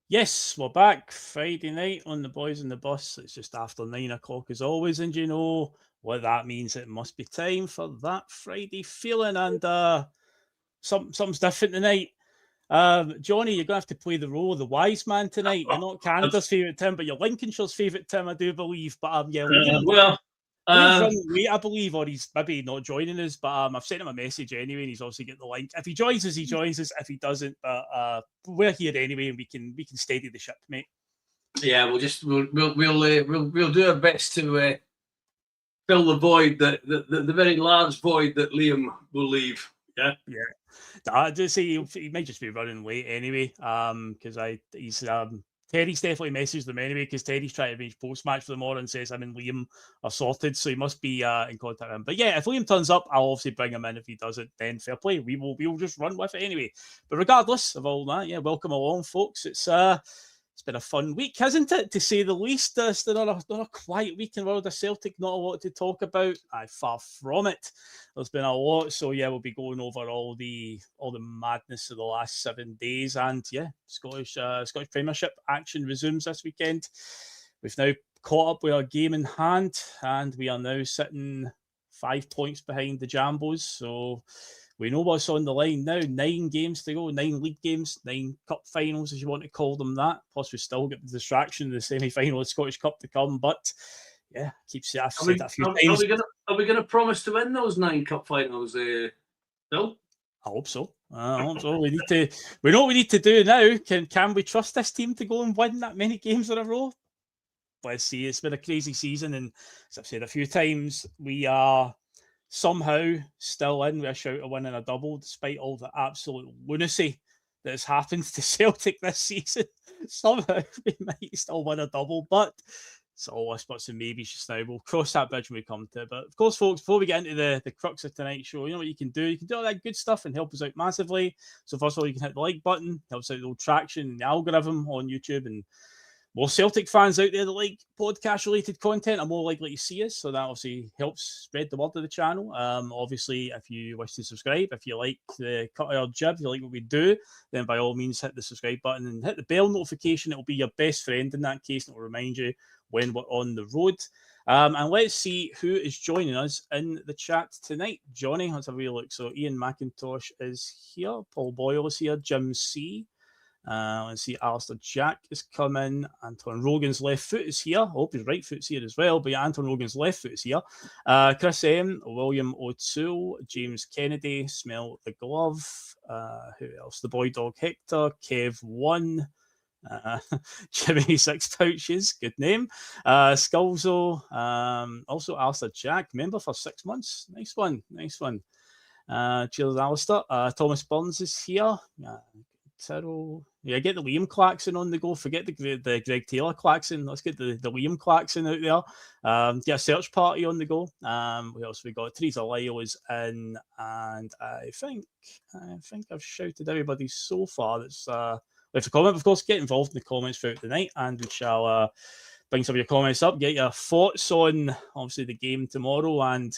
Yes, we're back Friday night on the Boys in the Bus. It's just after 9 o'clock as always, and you know what that means. It must be time for that Friday feeling, and something's different tonight. Johnny, you're gonna have to play the role of the wise man tonight. You're not Canada's favourite Tim, but you're Lincolnshire's favourite Tim, I do believe. But yeah, Liam's running late, I believe, or he's maybe not joining us. But I've sent him a message anyway, and he's obviously getting the link. If he joins us, he joins us. If he doesn't, but we're here anyway, and we can steady the ship, mate. Yeah, we'll do our best to fill the void, the very large void that Liam will leave. Yeah. I just say he might just be running late anyway. Because Terry's definitely messaged them anyway, because Terry's trying to arrange post-match for them all and says him and Liam are sorted, so he must be in contact with him. But yeah, if Liam turns up, I'll obviously bring him in. If he doesn't, then fair play. We'll just run with it anyway. But regardless of all that, yeah, welcome along, folks. It's been a fun week, hasn't it, to say the least? It's not a quiet week in the world of Celtic, not a lot to talk about. Far from it. There's been a lot, so yeah, we'll be going over all the madness of the last 7 days, and yeah, Scottish Premiership action resumes this weekend. We've now caught up with our game in hand, and we are now sitting 5 points behind the Jambos, so we know what's on the line now. 9 games to go, 9 league games, 9 cup finals, as you want to call them that. Plus, we still get the distraction of the semi-final of Scottish Cup to come. But yeah, I've said that a few times. Are we going to promise to win those 9 cup finals, Bill? I hope so. We know what we need to do now. Can we trust this team to go and win that many games in a row? Let's see. It's been a crazy season, and as I've said a few times, we are somehow still in with a shout of winning a double, despite all the absolute lunacy that has happened to Celtic this season. Somehow we might still win a double, but it's all whisperts and maybes just now. We'll cross that bridge when we come to it. But of course, folks, before we get into the crux of tonight's show, you know what you can do? You can do all that good stuff and help us out massively. So first of all, you can hit the like button, helps out the old traction and the algorithm on YouTube, and more Celtic fans out there that like podcast-related content are more likely to see us, so that obviously helps spread the word of the channel. Obviously, if you wish to subscribe, if you like the cut of our jib, if you like what we do, then by all means hit the subscribe button and hit the bell notification. It will be your best friend in that case, and it will remind you when we're on the road. And let's see who is joining us in the chat tonight. Johnny, let's have a wee look. So Ian McIntosh is here, Paul Boyle is here, Jim C. Let's see, Alistair Jack is coming. Anton Rogan's left foot is here. I hope his right foot's here as well. But yeah, Anton Rogan's left foot is here. Chris M, William O'Toole, James Kennedy, Smell the Glove. Who else? The Boy Dog Hector, Kev1. Jimmy Six Pouches, good name. Skullzo, also Alistair Jack, member for 6 months. Nice one. Cheers, Alistair. Thomas Burns is here. Tyrrell. Yeah, get the Liam Claxon on the go. Forget the Greg Taylor Claxon. Let's get the Liam Claxon out there. Get a search party on the go. What else we got? Teresa Lyle is in, and I think I've shouted everybody so far that's left a comment. Of course, get involved in the comments throughout the night, and we shall bring some of your comments up. Get your thoughts on obviously the game tomorrow and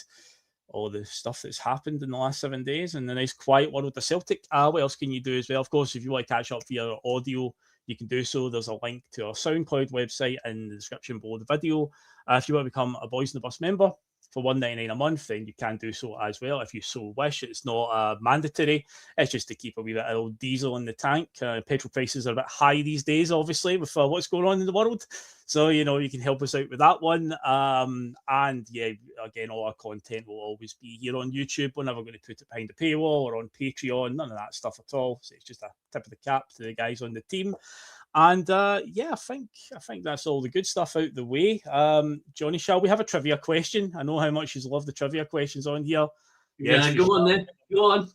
all the stuff that's happened in the last 7 days and the nice quiet world of Celtic. What else can you do as well? Of course, if you want to catch up via audio, you can do so. There's a link to our SoundCloud website in the description below the video. If you want to become a Boys in the Bus member for $1.99 a month, then you can do so as well if you so wish. It's not mandatory. It's just to keep a wee bit of old diesel in the tank. Petrol prices are a bit high these days, obviously, with what's going on in the world. So, you know, you can help us out with that one. And yeah, again, all our content will always be here on YouTube. We're never going to put it behind the paywall or on Patreon, none of that stuff at all. So it's just a tip of the cap to the guys on the team. And yeah, I think that's all the good stuff out the way. Johnny, shall we have a trivia question? I know how much you love the trivia questions on here. Yes, go on then. Go on.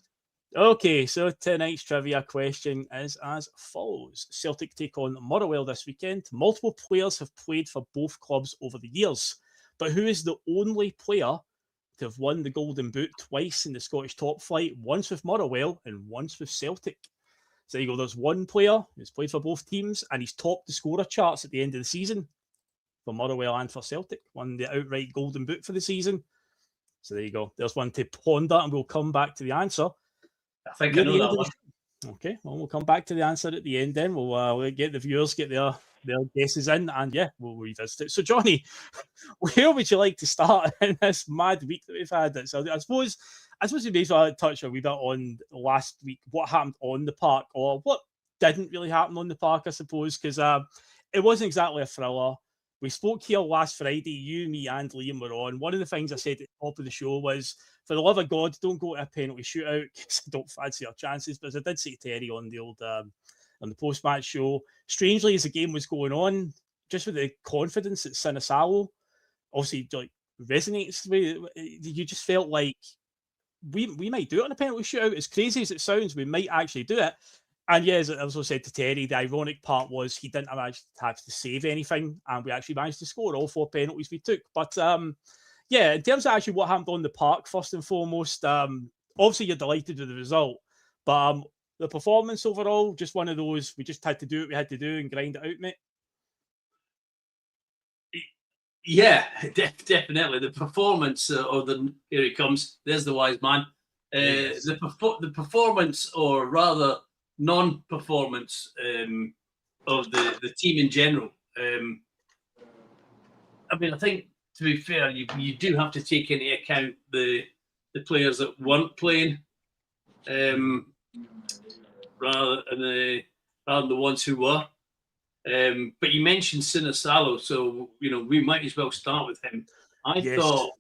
Okay, so tonight's trivia question is as follows. Celtic take on Motherwell this weekend. Multiple players have played for both clubs over the years, but who is the only player to have won the Golden Boot twice in the Scottish top flight, once with Motherwell and once with Celtic? So there you go, there's one player who's played for both teams and he's topped the scorer charts at the end of the season for Motherwell and for Celtic, won the outright Golden Boot for the season. So there you go, there's one to ponder and we'll come back to the answer. I think I know that one. Okay, well, we'll come back to the answer at the end then. We'll get the viewers, get their guesses in, and yeah, we'll revisit it. So, Johnny, where would you like to start in this mad week that we've had? So, I suppose we may as well touch a wee bit on last week, what happened on the park, or what didn't really happen on the park, I suppose, because it wasn't exactly a thriller. We spoke here last Friday, you, me, and Liam were on. One of the things I said at the top of the show was, for the love of God, don't go to a penalty shootout because I don't fancy our chances. But as I did say to Terry on the old on the post-match show, strangely, as the game was going on, just with the confidence that Sinisalo obviously like resonates with, you just felt like we might do it on a penalty shootout. As crazy as it sounds, we might actually do it. And yeah, as I also said to Terry, the ironic part was he didn't have to save anything, and we actually managed to score all 4 penalties we took. But yeah, in terms of actually what happened on the park, first and foremost, obviously you're delighted with the result, but the performance overall, just one of those, we just had to do what we had to do and grind it out, mate. Yeah, definitely. The performance, here he comes, there's the wise man. Yes. The performance, or rather non-performance of the team in general. I mean, I think, to be fair, you do have to take into account the players that weren't playing, rather than the ones who were. But you mentioned Sinisalo, so we might as well start with him. I thought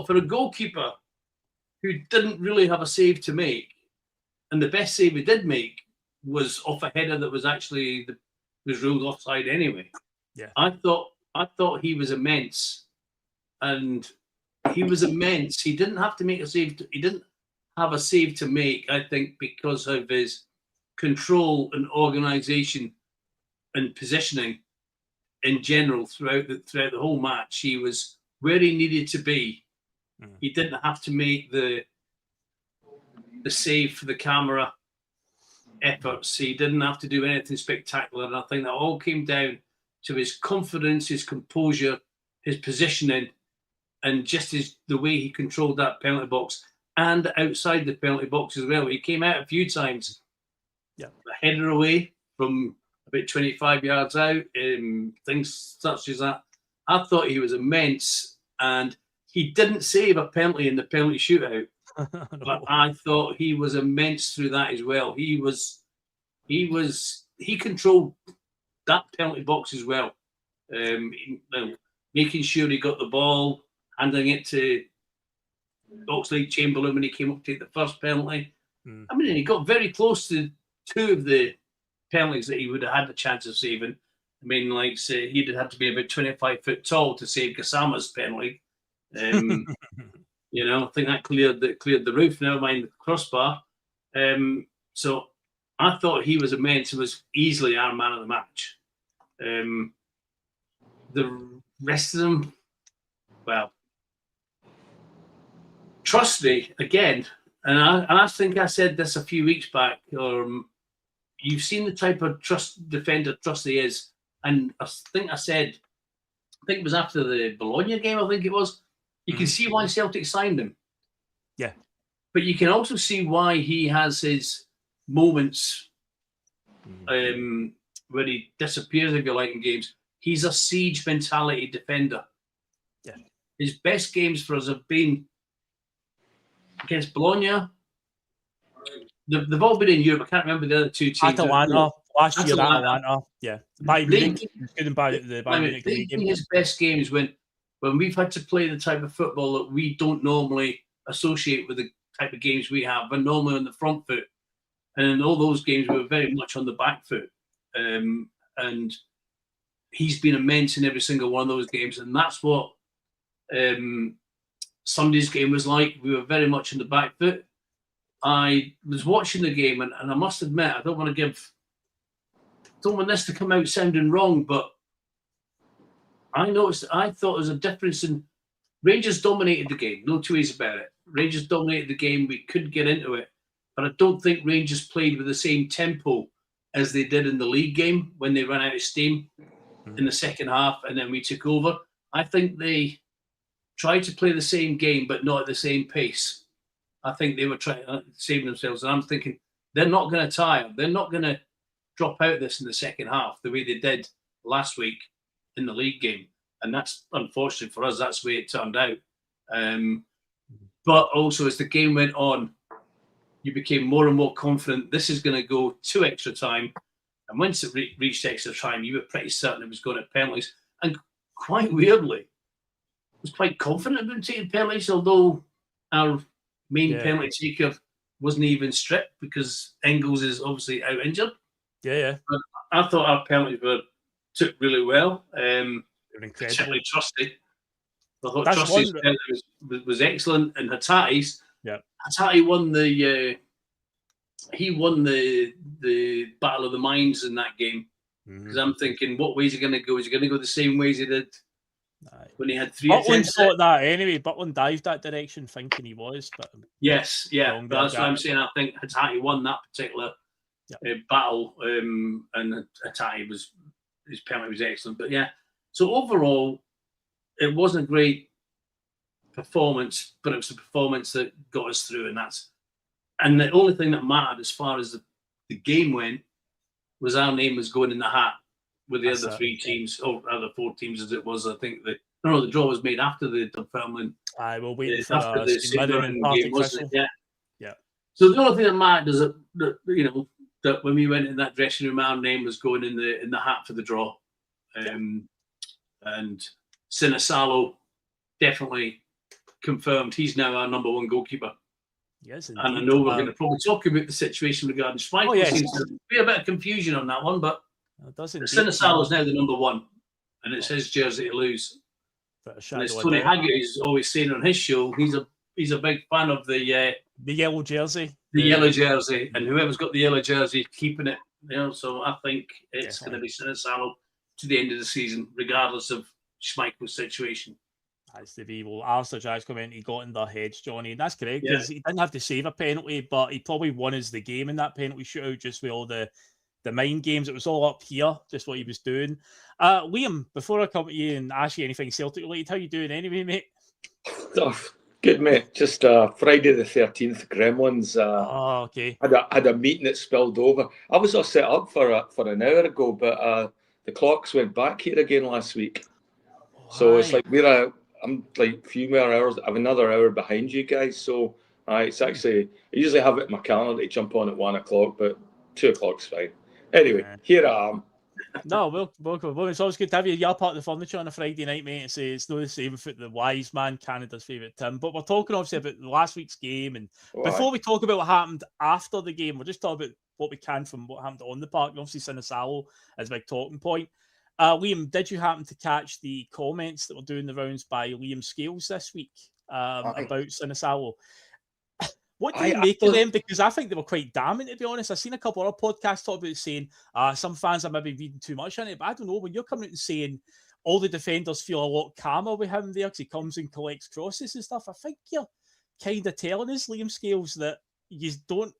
for a goalkeeper who didn't really have a save to make, and the best save he did make was off a header that was actually was ruled offside anyway. Yeah, I thought he was immense, and he was immense. He didn't have to make a save. He didn't have a save to make, I think, because of his control and organisation and positioning in general throughout the whole match. He was where he needed to be. He didn't have to make the save for the camera efforts. He didn't have to do anything spectacular. And I think that all came down to his confidence, his composure, his positioning, and just the way he controlled that penalty box and outside the penalty box as well. He came out a few times, a header away from about 25 yards out, things such as that. I thought he was immense, and he didn't save a penalty in the penalty shootout. No. But I thought he was immense through that as well. He controlled that penalty box as well, making sure he got the ball, handing it to Oxlade-Chamberlain when he came up to take the first penalty. I mean, he got very close to 2 of the penalties that he would have had the chance of saving. I mean, like, say, he'd have had to be about 25 foot tall to save Gassama's penalty. I think that cleared the roof, never mind the crossbar. So I thought he was immense and was easily our man of the match. The rest of them, well, trust me, again, and I think I said this a few weeks back, you've seen the type of defender Trusty is, and I think it was after the Bologna game, I think it was. You can see why Celtic signed him. Yeah. But you can also see why he has his moments where he disappears, if you like, in games. He's a siege mentality defender. Yeah. His best games for us have been against Bologna. They've all been in Europe. I can't remember the other 2 teams. Atalanta. Last year, Atalanta. Yeah. Bayern Munich. Couldn't buy the Bayern Munich game. His best games when we've had to play the type of football that we don't normally associate with the type of games we have. We're normally on the front foot. And in all those games, we were very much on the back foot. And he's been immense in every single one of those games. And that's what Sunday's game was like. We were very much on the back foot. I was watching the game, and I must admit, I don't want this to come out sounding wrong, but I thought there was a difference in Rangers dominated the game, no two ways about it. Rangers dominated the game, we could get into it, but I don't think Rangers played with the same tempo as they did in the league game when they ran out of steam in the second half and then we took over. I think they tried to play the same game, but not at the same pace. I think they were trying to save themselves. And I'm thinking, they're not going to tire. They're not going to drop out this in the second half the way they did last week in the league game. And that's, unfortunately for us, that's the way it turned out. But also, as the game went on, you became more and more confident this is going to go to extra time. And once it reached extra time, you were pretty certain it was going to penalties. And quite weirdly, I was quite confident about taking penalties, although our main penalty taker wasn't even stripped because Engels is obviously out injured. Yeah. But I thought our penalties took really well. Particularly Trusty. I thought Trusty's penalty was excellent, and Hatati's. Yeah, Hatati won the. He won the Battle of the Minds in that game because I'm thinking, what way is he going to go? Is he going to go the same way as he did when he had 3 Butland attempts? thought that anyway. Butland dived that direction thinking he was. But yes, yeah. But that's what I'm saying. I think Hatati won that particular battle, and Hatati his penalty was excellent. But yeah, so overall, it wasn't a great performance, but it was a performance that got us through, and the only thing that mattered as far as the game went was our name was going in the hat with the other 3 teams, or other 4 teams as it was. I think the draw was made after the Dunfermline. I will wait for after the Steelmen game, wasn't it? Yeah. So the only thing that mattered is that when we went in that dressing room, our name was going in the hat for the draw, and Sinisalo definitely confirmed he's now our number 1 goalkeeper. Yes, and I know we're going to probably talk about the situation regarding Schmeichel. There seems to be a bit of confusion on that one, but Sinisalo is now the number 1, and it's his jersey to lose. And as Tony Haggett is always saying on his show, he's a big fan of the yellow jersey. The yellow jersey, and whoever's got the yellow jersey, keeping it. So I think it's going to be Sinisalo to the end of the season, regardless of Schmeichel's situation. That's the view. Well, Alistair Jack's comment, he got in their heads, Johnny, and that's correct, because he didn't have to save a penalty, but he probably won us the game in that penalty shootout, just with all the mind games. It was all up here, just what he was doing. Liam, before I come to you and ask you anything Celtic related, how you doing anyway, mate? Oh, good, mate. Just Friday the 13th, Gremlins. Okay. Had a meeting that spilled over. I was all set up for an hour ago, but the clocks went back here again last week. So it's like I'm like a few more hours. I have another hour behind you guys. So it's actually, I usually have it in my calendar to jump on at 1 o'clock, but 2 o'clock's fine. Anyway, here I am. No, welcome. It's always good to have you. You're part of the furniture on a Friday night, mate. It's not the same for the wise man, Canada's favourite Tim. But we're talking obviously about last week's game. And before we talk about what happened after the game, we'll just talk about what we can from what happened on the park. And obviously, Sinisalo is a big talking point. Liam, did you happen to catch the comments that were doing the rounds by Liam Scales this week about Sinisalo? What do you make of them? Because I think they were quite damning, to be honest. I've seen a couple of other podcasts talk about it saying some fans are maybe reading too much in it, but I don't know. When you're coming out and saying all the defenders feel a lot calmer with him there because he comes and collects crosses and stuff, I think you're kind of telling us, Liam Scales, that you're not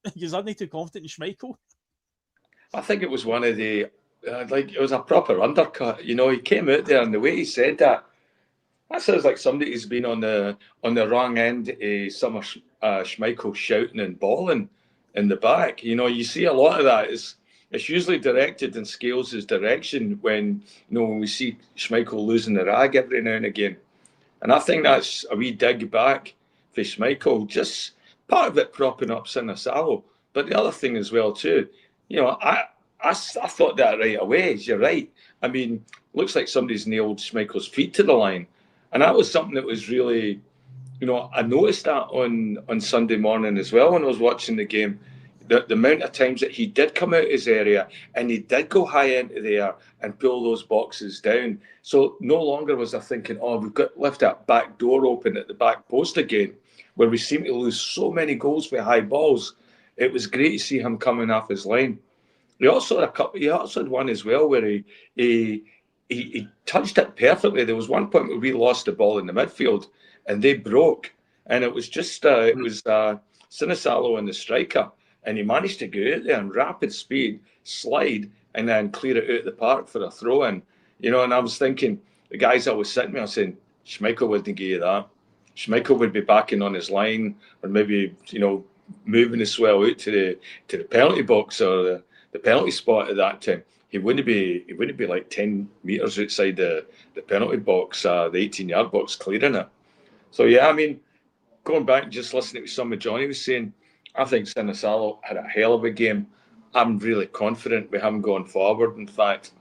too confident in Schmeichel. I think it was one of the it was a proper undercut. You know, he came out there and the way he said that sounds like somebody who's been on the wrong end of some of Schmeichel shouting and bawling in the back. You know, you see a lot of that. It's usually directed in Scales' direction when we see Schmeichel losing the rag every now and again. And I think that's a wee dig back for Schmeichel, just part of it propping up Sinisalo. But the other thing as well too, I thought that right away. You're right. I mean, looks like somebody's nailed Schmeichel's feet to the line. And that was something that was really, I noticed that on Sunday morning as well when I was watching the game. The amount of times that he did come out his area and he did go high into the air and pull those boxes down. So no longer was I thinking, we've got left that back door open at the back post again, where we seem to lose so many goals with high balls. It was great to see him coming off his line. He also had one as well where he touched it perfectly. There was one point where we lost the ball in the midfield and they broke, and it was just Sinisalo and the striker, and he managed to go out there in rapid speed, slide, and then clear it out of the park for a throw in. And I was thinking, the guys that was sitting there saying, Schmeichel wouldn't give you that. Schmeichel would be backing on his line, or maybe moving the swell out to the penalty box or the penalty spot at that time, he wouldn't be like 10 metres outside the penalty box, the 18-yard box, clearing it. So yeah, I mean, going back and just listening to something Johnny was saying, I think Sinisalo had a hell of a game. I'm really confident with him going forward. In fact,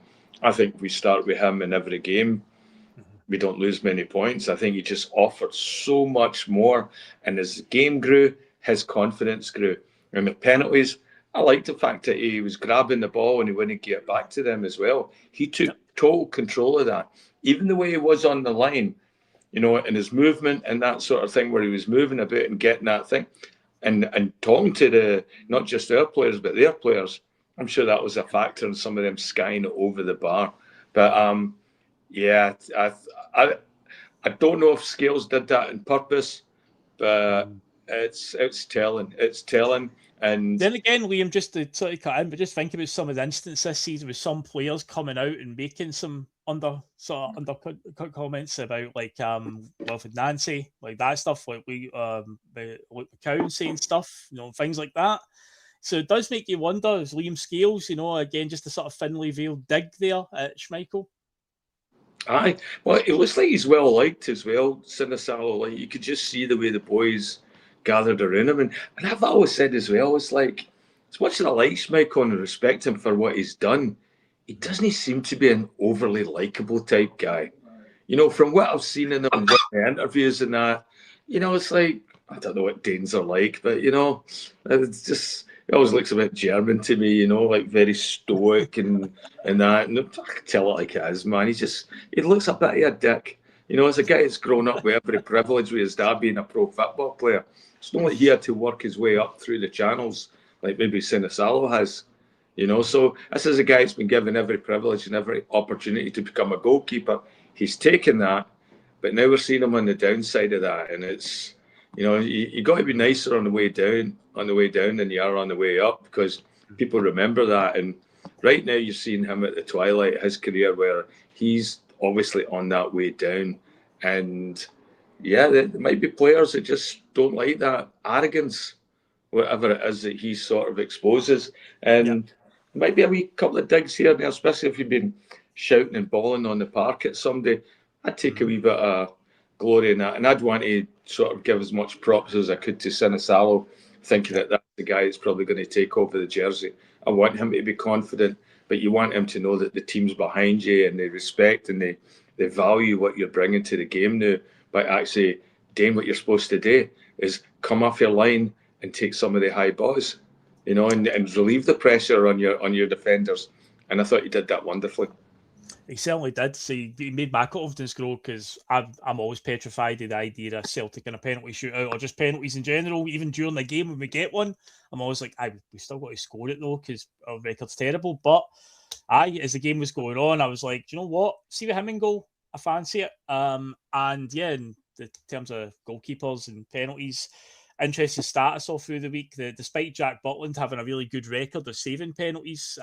I think we start with him in every game. We don't lose many points. I think he just offered so much more. And as the game grew, his confidence grew. And the penalties, I liked the fact that he was grabbing the ball and he wouldn't get back to them as well. He took total control of that. Even the way he was on the line, you know, and his movement and that sort of thing, where he was moving a bit and getting that thing. And talking to not just our players, but their players, I'm sure that was a factor in some of them skying over the bar. But yeah, I don't know if Scales did that on purpose, but it's telling. It's telling. And then again, Liam, just to sort of cut in, but just think about some of the instances this season with some players coming out and making some undercut comments about like Wilfred Nancy, like that stuff, like McCown saying stuff, you know, things like that. So it does make you wonder, is Liam Scales, you know, again, just a sort of thinly veiled dig there at Schmeichel? Aye, well, it looks like he's well liked as well, Sinisalo. Like, you could just see the way the boys gathered around him, and I've always said as well, it's like, as much as I like Schmeichel and respect him for what he's done, he doesn't seem to be an overly likable type guy. You know, from what I've seen in him in the interviews and that, you know, it's like, I don't know what Danes are like, but you know, it's just, he always looks a bit German to me, you know, like very stoic and that. And I can tell it like it is, man. He looks a bit of a dick. You know, as a guy that's grown up with every privilege with his dad being a pro football player, it's not like he had to work his way up through the channels like maybe Sinisalo has. You know, so this is a guy that's been given every privilege and every opportunity to become a goalkeeper. He's taken that, but now we're seeing him on the downside of that, and it's, you know, you got to be nicer on the way down than you are on the way up, because people remember that. And right now you're seeing him at the twilight of his career, where he's obviously on that way down. And yeah, there might be players that just don't like that arrogance, whatever it is that he sort of exposes. And might be a wee couple of digs here and there, especially if you've been shouting and bawling on the park at somebody. I'd take a wee bit of glory in that, and I'd want to sort of give as much props as I could to Sinisalo, thinking that that's the guy that's probably going to take over the jersey. I want him to be confident, but you want him to know that the team's behind you and they respect and they value what you're bringing to the game now, by actually doing what you're supposed to do, is come off your line and take some of the high balls, you know, and relieve the pressure on your defenders. And I thought you did that wonderfully. He certainly did. So he made my confidence grow, because I'm always petrified of the idea of Celtic in a penalty shootout, or just penalties in general. Even during the game when we get one, I'm always like, we still got to score it though, because our record's terrible. But as the game was going on, I was like, do you know what? See with him in goal, I fancy it. And yeah, in terms of goalkeepers and penalties, interesting stat I saw through the week that despite Jack Butland having a really good record of saving penalties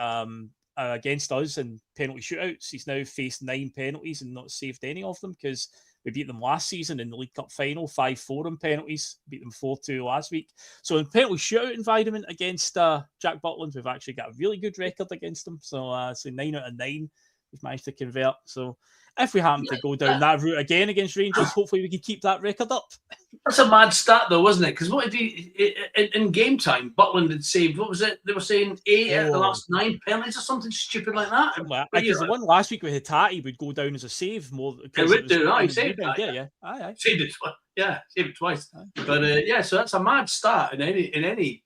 against us in penalty shootouts, he's now faced 9 penalties and not saved any of them, because we beat them last season in the League Cup final 5-4 on penalties, beat them 4-2 last week. So in penalty shootout environment against Jack Butland, we've actually got a really good record against them. So 9 out of 9 we've managed to convert. So if we happen to go down that route again against Rangers, hopefully we can keep that record up. That's a mad stat, though, wasn't it? Because what if he, in game time, Butland had saved, what was it? They were saying 8 out of the last 9 penalties or something stupid like that. Because the one last week with Hitati would go down as a save more. It would do, he saved that. Yeah. Aye. Saved it twice. Yeah, saved it twice. Aye. But yeah, so that's a mad stat in any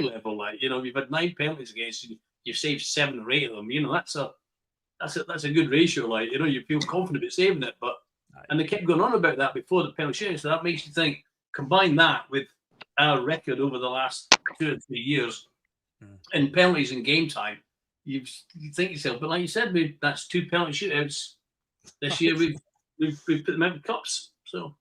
level. Like, you know, you've had 9 penalties against you, you've saved 7 or 8 of them. You know, that's a good ratio. Like, you know, you feel confident about saving it, but. And they kept going on about that before the penalty shootout. So that makes you think, combine that with our record over the last 2 or 3 years in penalties in game time, you think yourself, but like you said, that's 2 penalty shootouts this year. We've put them out in cups. So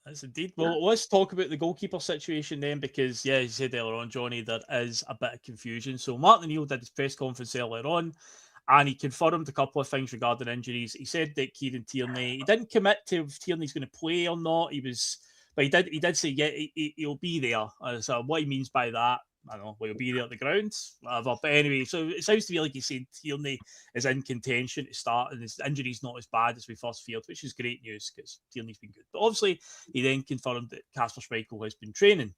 that's indeed. Well, let's talk about the goalkeeper situation then, because yeah, as you said earlier on, Johnny, there is a bit of confusion. So Martin O'Neill did his press conference earlier on, and he confirmed a couple of things regarding injuries. He said that Kieran Tierney, he didn't commit to if Tierney's going to play or not. He was But he did say, yeah, he'll be there. So what he means by that, I don't know, will he be there at the ground? Whatever. But anyway, so it sounds to me like he said Tierney is in contention to start and his injury's not as bad as we first feared, which is great news because Tierney's been good. But obviously, he then confirmed that Kasper Schmeichel has been training.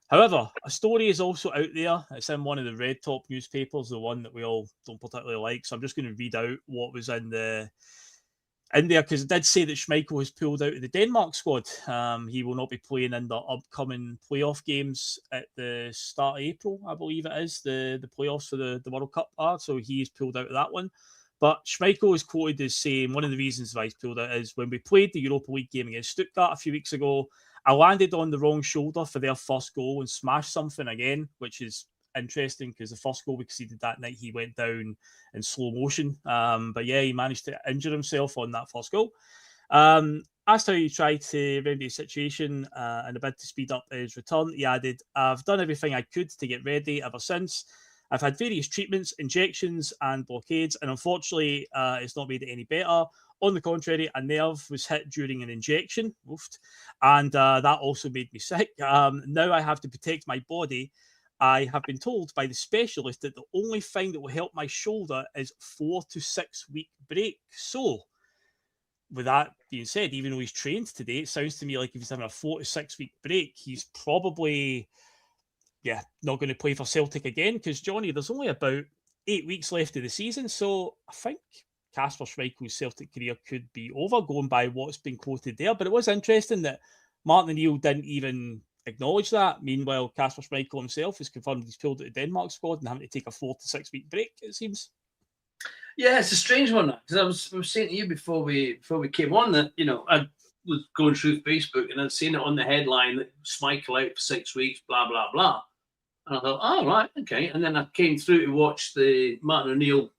However, a story is also out there. It's in one of the red top newspapers, the one that we all don't particularly like. So I'm just going to read out what was in there, because it did say that Schmeichel has pulled out of the Denmark squad. He will not be playing in the upcoming playoff games at the start of April, I believe it is. The playoffs for the World Cup are. So he's pulled out of that one. But Schmeichel is quoted as saying one of the reasons why he's pulled out is when we played the Europa League game against Stuttgart a few weeks ago, I landed on the wrong shoulder for their first goal and smashed something again, which is interesting because the first goal we conceded that night, he went down in slow motion. But yeah, he managed to injure himself on that first goal. Asked how he tried to remedy the situation in a bid to speed up his return, he added, I've done everything I could to get ready ever since. I've had various treatments, injections and blockades, and unfortunately, it's not made it any better. On the contrary, a nerve was hit during an injection, and that also made me sick. Now I have to protect my body. I have been told by the specialist that the only thing that will help my shoulder is 4 to 6 week break. So, with that being said, even though he's trained today, it sounds to me like if he's having a 4 to 6 week break, he's probably, not going to play for Celtic again. Because, Johnny, there's only about 8 weeks left of the season. So, I think Kasper Schmeichel's Celtic career could be over, going by what's been quoted there. But it was interesting that Martin O'Neill didn't even acknowledge that. Meanwhile, Kasper Schmeichel himself has confirmed he's pulled out the Denmark squad and having to take a 4 to 6 week break, it seems. Yeah, it's a strange one, because I was saying to you before we came on that, I was going through Facebook and I'd seen it on the headline that Schmeichel out for 6 weeks, blah, blah, blah. And I thought, oh, right, okay. And then I came through to watch the Martin O'Neill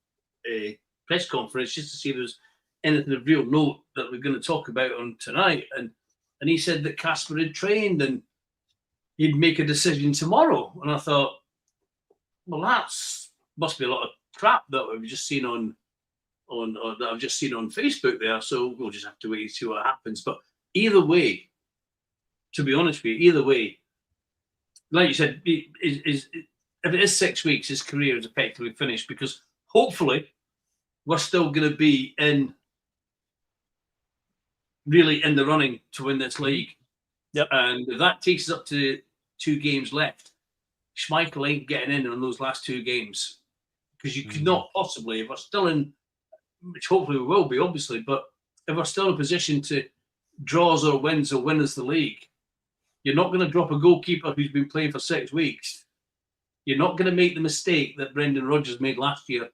press conference just to see if there was anything of real note that we're going to talk about on tonight. And he said that Kasper had trained and he'd make a decision tomorrow. And I thought, well, that's must be a lot of crap that we've just seen on that I've just seen on Facebook there. So we'll just have to wait and see what happens. But either way, to be honest with you, like you said, if it is 6 weeks, his career is effectively finished, because hopefully we're still going to be really in the running to win this league. Yep. And if that takes us up to 2 games left, Schmeichel ain't getting in on those last 2 games, because you could not possibly, if we're still in, which hopefully we will be, obviously, but if we're still in a position to draws or win us the league, you're not going to drop a goalkeeper who's been playing for 6 weeks. You're not going to make the mistake that Brendan Rodgers made last year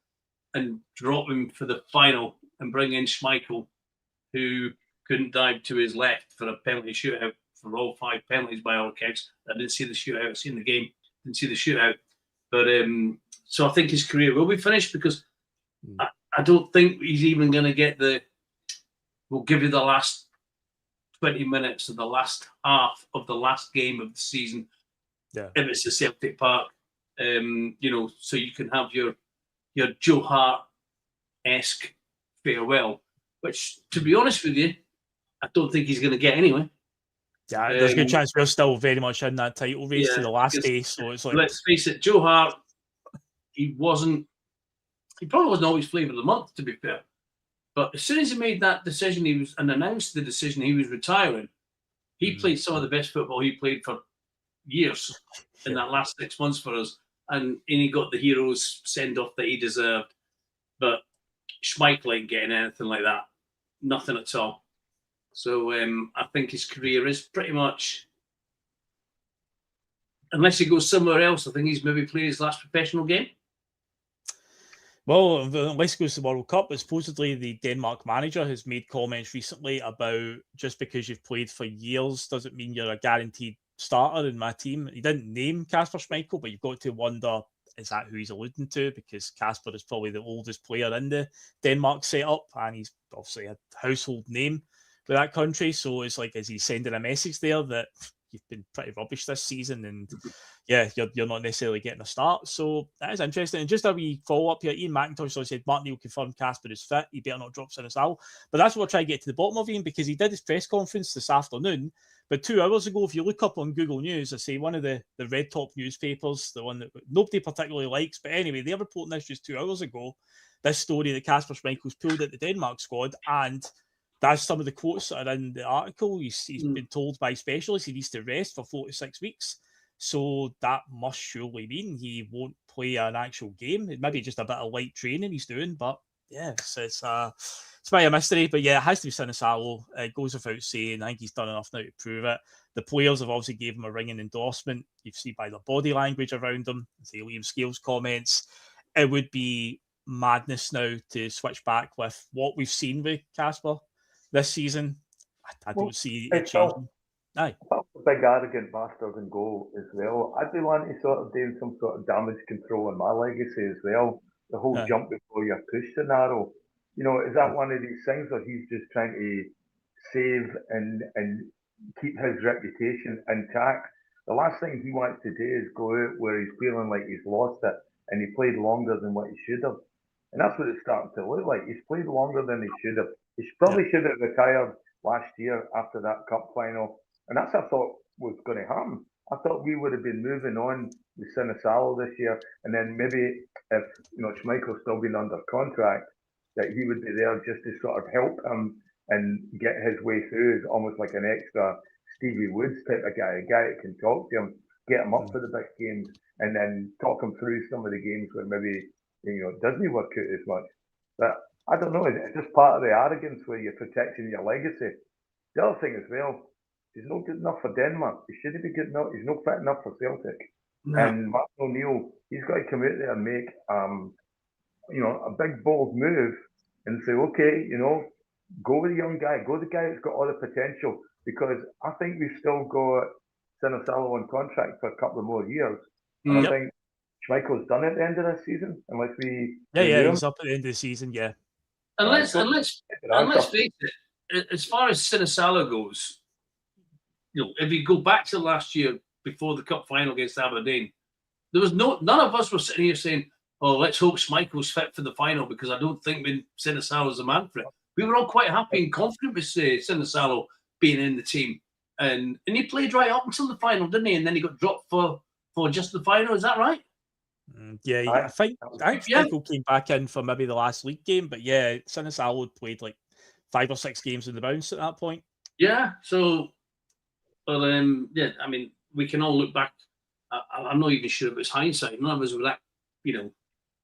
and drop him for the final and bring in Schmeichel, who couldn't dive to his left for a penalty shootout for all 5 penalties by all accounts. I didn't see the shootout. I've seen the game, didn't see the shootout. But so I think his career will be finished, because I don't think he's even going to get we'll give you the last 20 minutes of the last half of the last game of the season. Yeah. If it's the Celtic Park, so you can have your Joe Hart-esque farewell, which, to be honest with you, I don't think he's going to get anyway. Yeah, there's a good chance we're still very much in that title race to the last day. So it's like, let's face it, Joe Hart, he probably wasn't always flavour of the month, to be fair. But as soon as he made that decision, announced the decision he was retiring, he played some of the best football he played for years in that last 6 months for us. And he got the heroes send-off that he deserved. But Schmeichel ain't getting anything like that. Nothing at all. So I think his career is pretty much, unless he goes somewhere else, I think he's maybe played his last professional game. Well, unless it goes to the World Cup, but supposedly the Denmark manager has made comments recently about just because you've played for years doesn't mean you're a guaranteed starter in my team. He didn't name Kasper Schmeichel, but you've got to wonder, is that who he's alluding to? Because Kasper is probably the oldest player in the Denmark setup, and he's obviously a household name for that country. So it's like, is he sending a message there that you've been pretty rubbish this season, and yeah, you're not necessarily getting a start. So that is interesting. And just a wee follow up here, Ian McIntosh said Mark Neal confirmed Casper is fit. He better not drop Sinisalo. But that's what we're trying to get to the bottom of, Ian, because he did his press conference this afternoon. But 2 hours ago, if you look up on Google News, I say one of the red top newspapers, the one that nobody particularly likes, but anyway, they're reporting this just 2 hours ago. This story that Casper Schmeichel's pulled at the Denmark squad, and that's some of the quotes that are in the article. He's been told by specialists he needs to rest for 4 to 6 weeks. So that must surely mean he won't play an actual game. It might be just a bit of light training he's doing, but yeah, it's by a mystery. But yeah, it has to be Sinisalo. It goes without saying. I think he's done enough now to prove it. The players have obviously gave him a ringing endorsement. You've seen by the body language around him, say Liam Scales' comments. It would be madness now to switch back with what we've seen with Casper this season. I don't see it changing. Aye. A big arrogant bastard in goal as well. I'd be wanting to sort of do some sort of damage control on my legacy as well. The whole jump before you're pushed scenario. You know, is that one of these things, or he's just trying to save and keep his reputation intact? The last thing he wants to do is go out where he's feeling like he's lost it and he played longer than what he should have. And that's what it's starting to look like. He's played longer than he should have. He probably should have retired last year after that cup final. And that's what I thought was going to happen. I thought we would have been moving on with Sinisalo this year. And then maybe if, Schmeichel's still been under contract, that he would be there just to sort of help him and get his way through as almost like an extra Stevie Woods type of guy, a guy that can talk to him, get him up for the big games, and then talk him through some of the games where maybe, it doesn't work out as much. But I don't know, it's just part of the arrogance where you're protecting your legacy. The other thing as well, he's not good enough for Denmark. He shouldn't be good enough. He's not fit enough for Celtic. No. And Mark O'Neill, he's got to come out there and make, a big bold move and say, okay, go with the young guy, go with the guy that's got all the potential. Because I think we've still got Sinisalo on contract for a couple of more years. And I think Schmeichel's done at the end of this season, unless we. Yeah, he's up at the end of the season, yeah. And let's face it, as far as Sinisalo goes, if you go back to last year before the cup final against Aberdeen, there was none of us were sitting here saying, "Oh, let's hope Schmeichel's fit for the final," because I don't think Sinisalo's the man for it. We were all quite happy and confident with Sinisalo being in the team, and he played right up until the final, didn't he? And then he got dropped for just the final. Is that right? Yeah, I think Schmeichel came back in for maybe the last league game, but yeah, Sinisalo had played like 5 or 6 games in the bounce at that point. Yeah, so, we can all look back. I'm not even sure if it's hindsight. None of us were that,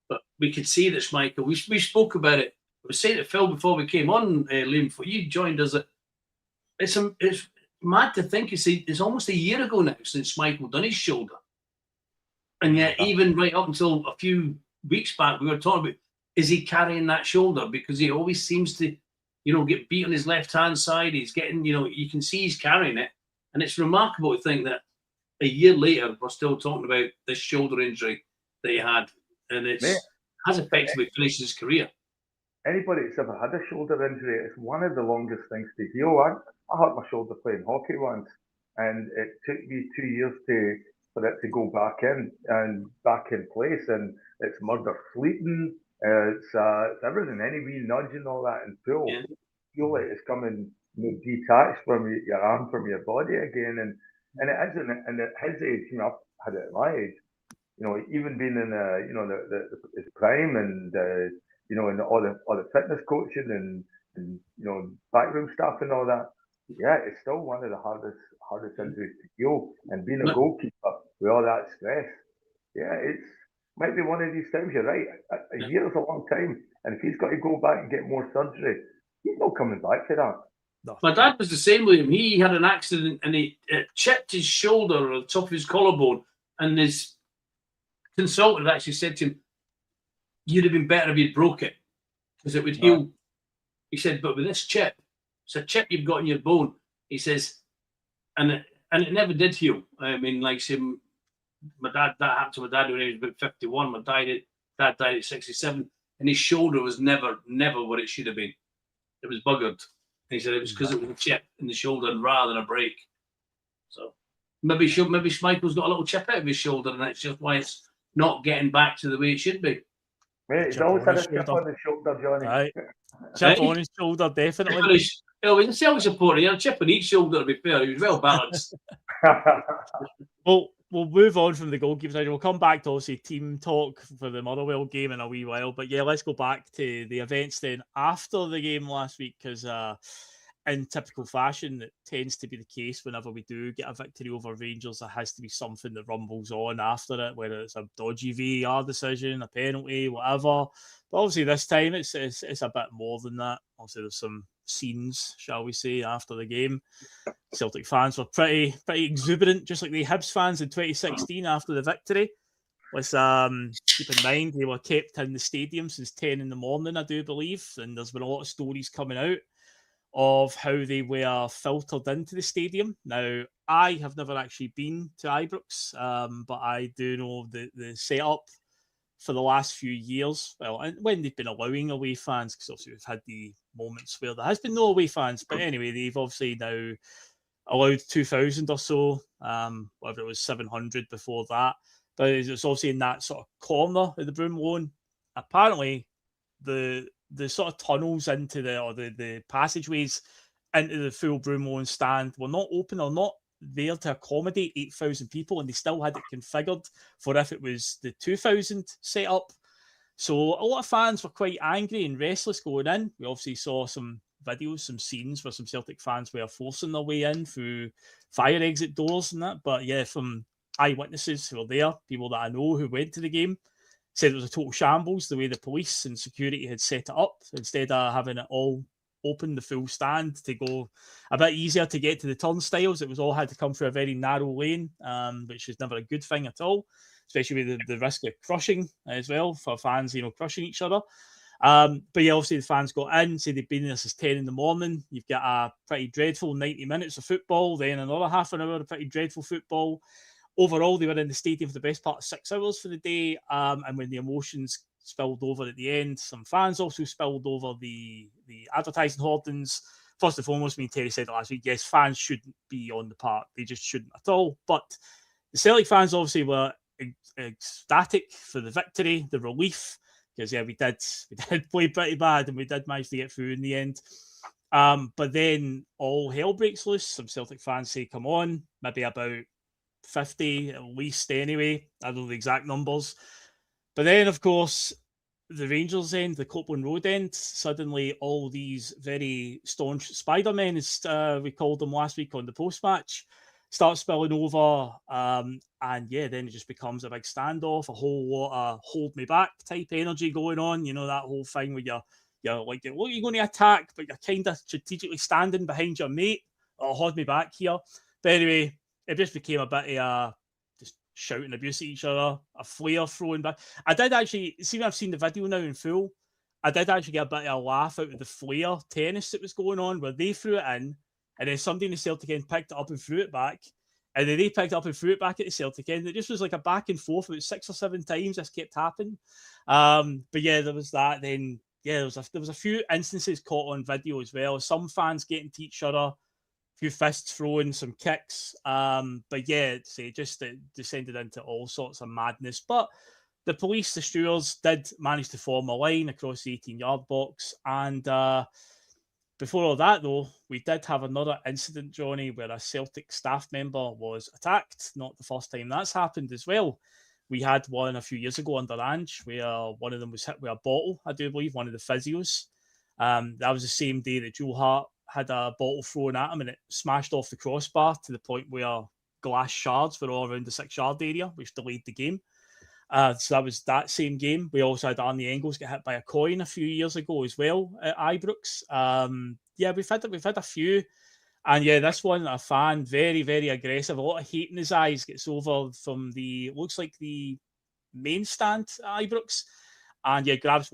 but we could see that Schmeichel. We spoke about it. I was saying to Phil before we came on, Liam, before you joined us. It's mad to think it's almost a year ago now since Schmeichel done his shoulder. And yet, even right up until a few weeks back, we were talking about, is he carrying that shoulder? Because he always seems to, get beat on his left-hand side. He's getting, you can see he's carrying it. And it's remarkable to think that a year later, we're still talking about this shoulder injury that he had. And it has effectively finished his career. Anybody that's ever had a shoulder injury, it's one of the longest things to heal. I hurt my shoulder playing hockey once, and it took me 2 years for it to go back in place, and it's murder sleeping, it's everything, any wee nudge and all that, and feel like it's coming detached from your arm from your body again, and it isn't. And at his age, I've had it at my age, even being in his prime, and and all the fitness coaching and backroom stuff and all that. Yeah, it's still one of the hardest injuries to heal. And being a goalkeeper with all that stress, might be one of these times. You're right. A year is a long time, and if he's got to go back and get more surgery, he's not coming back to that. No. My dad was the same with him. He had an accident and he chipped his shoulder or the top of his collarbone, and his consultant actually said to him, "You'd have been better if you'd broke it because it would heal." He said, "But with this chip, it's a chip you've got in your bone." He says, and it never did heal. I mean, like that happened to my dad when he was about 51. My dad died at 67, and his shoulder was never what it should have been. It was buggered. And he said it was because it was a chip in the shoulder rather than a break. So maybe Schmeichel's got a little chip out of his shoulder, and that's just why it's not getting back to the way it should be. Mate, he's always had a chip on his shoulder, Johnny. Right. Chip on his shoulder, definitely. He's a Celtic supporter. He had a chip on each shoulder, to be fair. He was well balanced. Well, we'll move on from the goalkeeper side. We'll come back to obviously team talk for the Motherwell game in a wee while. But yeah, let's go back to the events then after the game last week, because in typical fashion, it tends to be the case whenever we do get a victory over Rangers, there has to be something that rumbles on after it, whether it's a dodgy VAR decision, a penalty, whatever. But obviously this time it's a bit more than that. Obviously there's some scenes, shall we say, after the game. Celtic fans were pretty exuberant, just like the Hibs fans in 2016 after the victory. Let's keep in mind they were kept in the stadium since 10 in the morning, I do believe, and there's been a lot of stories coming out of how they were filtered into the stadium. Now, I have never actually been to Ibrox, but I do know the setup for the last few years. Well, and when they've been allowing away fans, because obviously we've had the moments where there has been no away fans. But anyway, they've obviously now allowed 2,000 or so, whatever it was, 700 before that. But it's obviously in that sort of corner of the Broom Lawn. Apparently, the sort of tunnels into the passageways into the full Broom Lawn stand were not open or not there to accommodate 8,000 people, and they still had it configured for if it was the 2,000 set up. So a lot of fans were quite angry and restless going in. We obviously saw some videos, some scenes where some Celtic fans were forcing their way in through fire exit doors and that. But yeah, from eyewitnesses who were there, people that I know who went to the game, said it was a total shambles the way the police and security had set it up. Instead of having it all open, the full stand, to go a bit easier to get to the turnstiles, it was all had to come through a very narrow lane, which is never a good thing at all, especially with the risk of crushing as well for fans, crushing each other. But yeah, obviously the fans got in, say they've been there since 10 in the morning. You've got a pretty dreadful 90 minutes of football, then another half an hour of pretty dreadful football. Overall, they were in the stadium for the best part of 6 hours for the day. And when the emotions spilled over at the end, some fans also spilled over the advertising hoardings. First and foremost, me and Terry said it last week, yes, fans shouldn't be on the park. They just shouldn't at all. But the Celtic fans obviously were ecstatic for the victory, the relief, because yeah, we did play pretty bad and we did manage to get through in the end. But then all hell breaks loose. Some Celtic fans say, come on, maybe about 50 at least anyway. I don't know the exact numbers. But then, of course, the Rangers end, the Copeland Road end, suddenly all these very staunch Spider-Men, as we called them last week on the post-match, start spilling over. And yeah, then it just becomes a big standoff, a whole lot of hold me back type energy going on. That whole thing where you're like, what are you going to attack? But you're kind of strategically standing behind your mate. Oh, hold me back here. But anyway, it just became a bit of just shouting abuse at each other, a flare throwing back. I did actually, see when I've seen the video now in full, I did actually get a bit of a laugh out of the flare tennis that was going on, where they threw it in, and then somebody in the Celtic end picked it up and threw it back, and then they picked it up and threw it back at the Celtic end. It just was like a back and forth about 6 or 7 times. This kept happening. But yeah, there was that. Then yeah, there was a few instances caught on video as well. Some fans getting to each other, few fists thrown, some kicks. But yeah, it just descended into all sorts of madness. But the police, the stewards, did manage to form a line across the 18-yard box. And before all that, though, we did have another incident, Johnny, where a Celtic staff member was attacked. Not the first time that's happened as well. We had one a few years ago under Ange, where one of them was hit with a bottle, I do believe, one of the physios. That was the same day that Joe Hart had a bottle thrown at him and it smashed off the crossbar to the point where glass shards were all around the 6-yard area, which delayed the game. So that was that same game. We also had Arnie Engels get hit by a coin a few years ago as well at Ibrox. Yeah, we've had a few. And yeah, this one, a fan, very, very aggressive. A lot of hate in his eyes, gets over from looks like the main stand at Ibrox. And yeah, grabs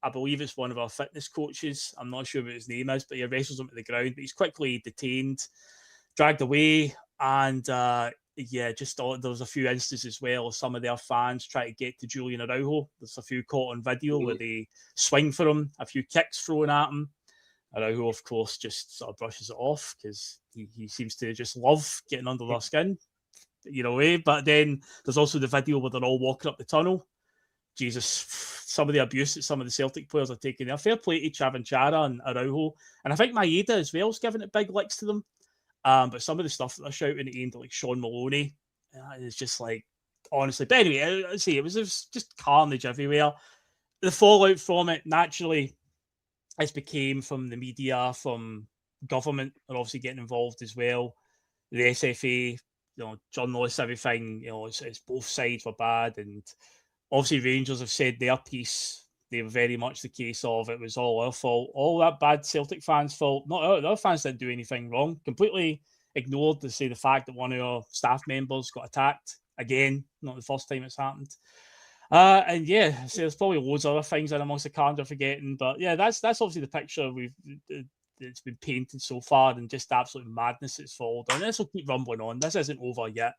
I believe it's one of our fitness coaches. I'm not sure what his name is, but he wrestles him to the ground. But he's quickly detained, dragged away. And yeah, just there was a few instances as well. Some of their fans try to get to Julian Araujo. There's a few caught on video where they swing for him, a few kicks thrown at him. Araujo, of course, just sort of brushes it off because he seems to just love getting under their skin. But then there's also the video where they're all walking up the tunnel. Jesus, some of the abuse that some of the Celtic players are taking there. Fair play to Chavanchara and Araujo. And I think Maeda as well is giving it big licks to them. But some of the stuff that they're shouting aimed at like Sean Maloney is just like, honestly. But anyway, I say it was just carnage everywhere. The fallout from it, naturally, has became from the media, from government are obviously getting involved as well. The SFA, journalists, everything, it's both sides were bad. And obviously Rangers have said their piece. They were very much the case of it was all our fault. All that bad Celtic fans' fault. Not the other fans didn't do anything wrong. Completely ignored to say the fact that one of our staff members got attacked. Again, not the first time it's happened. And yeah, so there's probably loads of other things in amongst the calendar forgetting. But yeah, that's obviously the picture it's been painted so far, and just absolute madness that's followed. And this will keep rumbling on. This isn't over yet.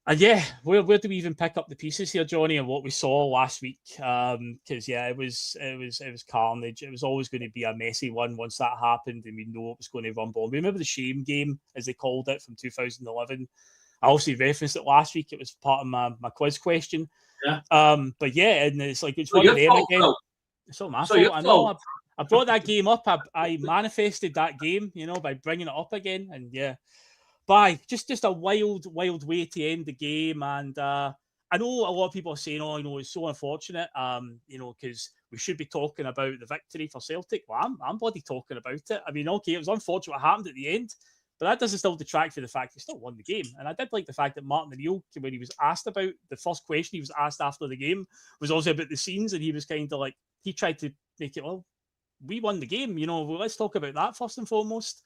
And yeah, where do we even pick up the pieces here, Johnny, and what we saw last week? Because yeah, it was carnage. It was always going to be a messy one once that happened, and we know it was going to rumble on. Remember the shame game, as they called it, from 2011? I also referenced it last week. It was part of my quiz question. Yeah. But yeah, and it's like it's one of them again. Though. It's not my fault. I know. I brought that game up. I manifested that game, by bringing it up again, and yeah. But just a wild way to end the game. And I know a lot of people are saying, it's so unfortunate, because we should be talking about the victory for Celtic. Well, I'm bloody talking about it. I mean, okay, it was unfortunate what happened at the end, but that doesn't still detract from the fact he still won the game. And I did like the fact that Martin O'Neill, when he was asked about the first question he was asked after the game, was also about the scenes, and he was kind of like, he tried to make it, well, we won the game, let's talk about that first and foremost.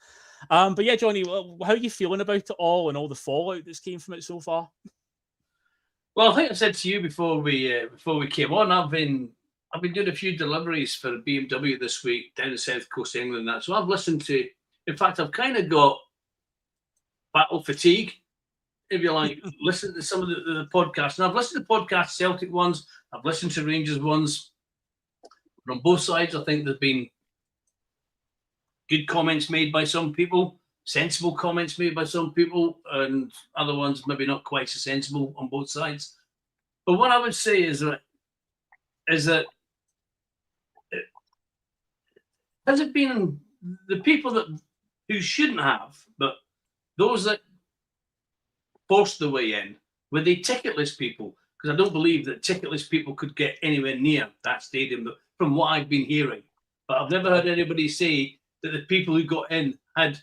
But yeah, Johnny, how are you feeling about it all and all the fallout that's came from it so far? Well, I think I said to you before we came on, I've been doing a few deliveries for BMW this week down the south coast of England. And that, so I've listened to. In fact, I've kind of got battle fatigue, if you like. Listen to some of the podcasts, and I've listened to podcasts, Celtic ones. I've listened to Rangers ones. From both sides, I think there's been good comments made by some people, sensible comments made by some people, and other ones maybe not quite so sensible on both sides. But what I would say is that has it been the people who shouldn't have, but those that forced their way in, were they ticketless people? Because I don't believe that ticketless people could get anywhere near that stadium, from what I've been hearing. But I've never heard anybody say that the people who got in had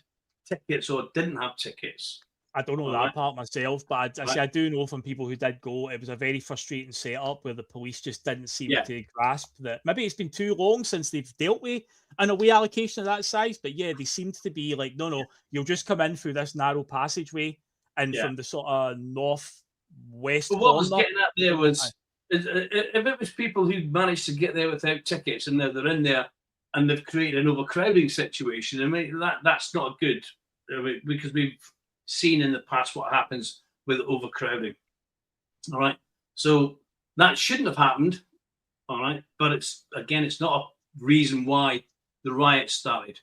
tickets or didn't have tickets. I don't know that part myself, but I do know from people who did go, it was a very frustrating setup where the police just didn't seem to grasp that. Maybe it's been too long since they've dealt with an away allocation of that size, but yeah, they seemed to be like, no, you'll just come in through this narrow passageway, and from the sort of northwest. But what I was getting at there was, if it was people who managed to get there without tickets and they're in there and they've created an overcrowding situation, I mean, that's not good, because we've seen in the past what happens with overcrowding. All right. So that shouldn't have happened. All right. But it's not a reason why the riot started.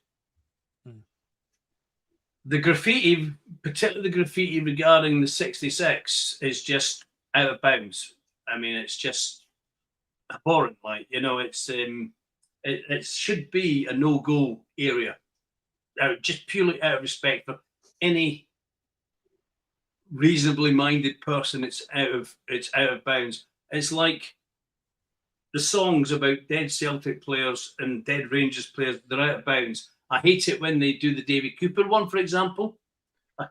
The graffiti, particularly the graffiti regarding the 66, is just out of bounds. I mean, it's just abhorrent. It should be a no-go area, just purely out of respect for any reasonably minded person. It's out of bounds. It's like the songs about dead Celtic players and dead Rangers players. They're out of bounds. I hate it when they do the David Cooper one, for example. I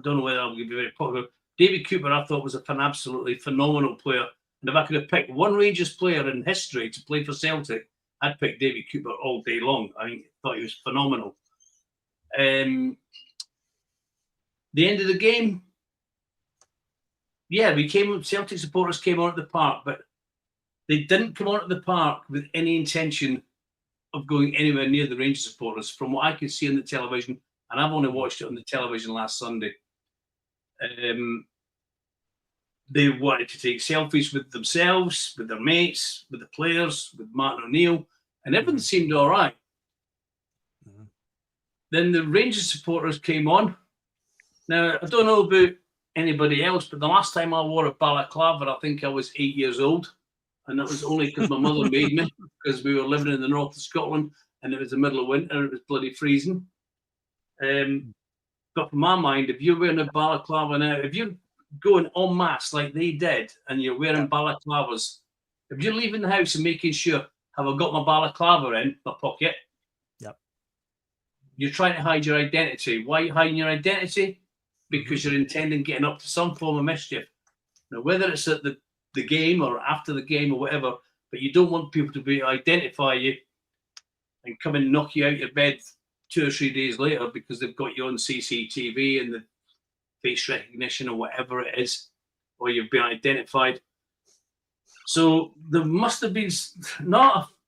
don't know whether I'll be very popular. David Cooper, I thought, was an absolutely phenomenal player. And if I could have picked one Rangers player in history to play for Celtic, I'd pick David Cooper all day long. I thought he was phenomenal. The end of the game, Celtic supporters came on at the park, but they didn't come on at the park with any intention of going anywhere near the Rangers supporters, from what I could see on the television, and I've only watched it on the television last Sunday. They wanted to take selfies with themselves, with their mates, with the players, with Martin O'Neill, and everything seemed all right. Then the Rangers supporters came on, Now, I don't know about anybody else, but the last time I wore a balaclava, I think I was 8 years old. And that was only because my mother made me, because we were living in the north of Scotland and it was the middle of winter and it was bloody freezing. But for my mind, if you're wearing a balaclava now, if you're going en masse like they did and you're wearing balaclavas, if you're leaving the house and making sure, have I got my balaclava in my pocket? Yep. You're trying to hide your identity. Why are you hiding your identity? Because you're intending getting up to some form of mischief. Now, whether it's at the game or after the game or whatever, but you don't want people to be identify you and come and knock you out your bed 2 or 3 days later because they've got you on CCTV and the face recognition or whatever it is, or you've been identified. So there must have been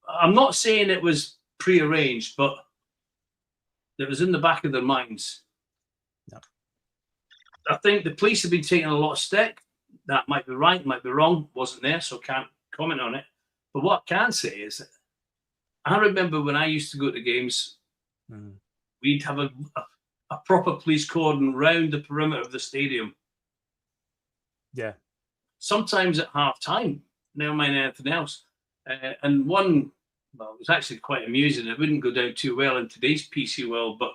I'm not saying it was prearranged, but it was in the back of their minds. Yep. I think the police have been taking a lot of stick. That might be right, might be wrong. Wasn't there, so can't comment on it. But what I can say is that I remember when I used to go to games, we'd have a proper police cordon round the perimeter of the stadium. Yeah. Sometimes at half time, never mind anything else. And one, well, it was actually quite amusing. It wouldn't go down too well in today's PC world, but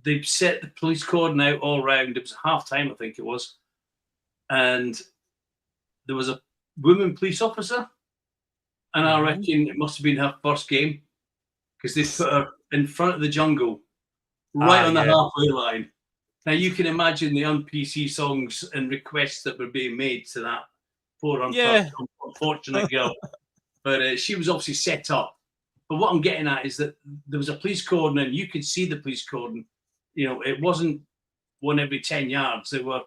they set the police cordon out all round. It was half time, I think it was. And there was a woman police officer, and I reckon it must have been her first game because they put her in front of the jungle, right on the halfway line. Now you can imagine the un-PC songs and requests that were being made to that poor unfortunate girl. But she was obviously set up. But what I'm getting at is that there was a police cordon, and you could see the police cordon. You know, it wasn't one every 10 yards. They were.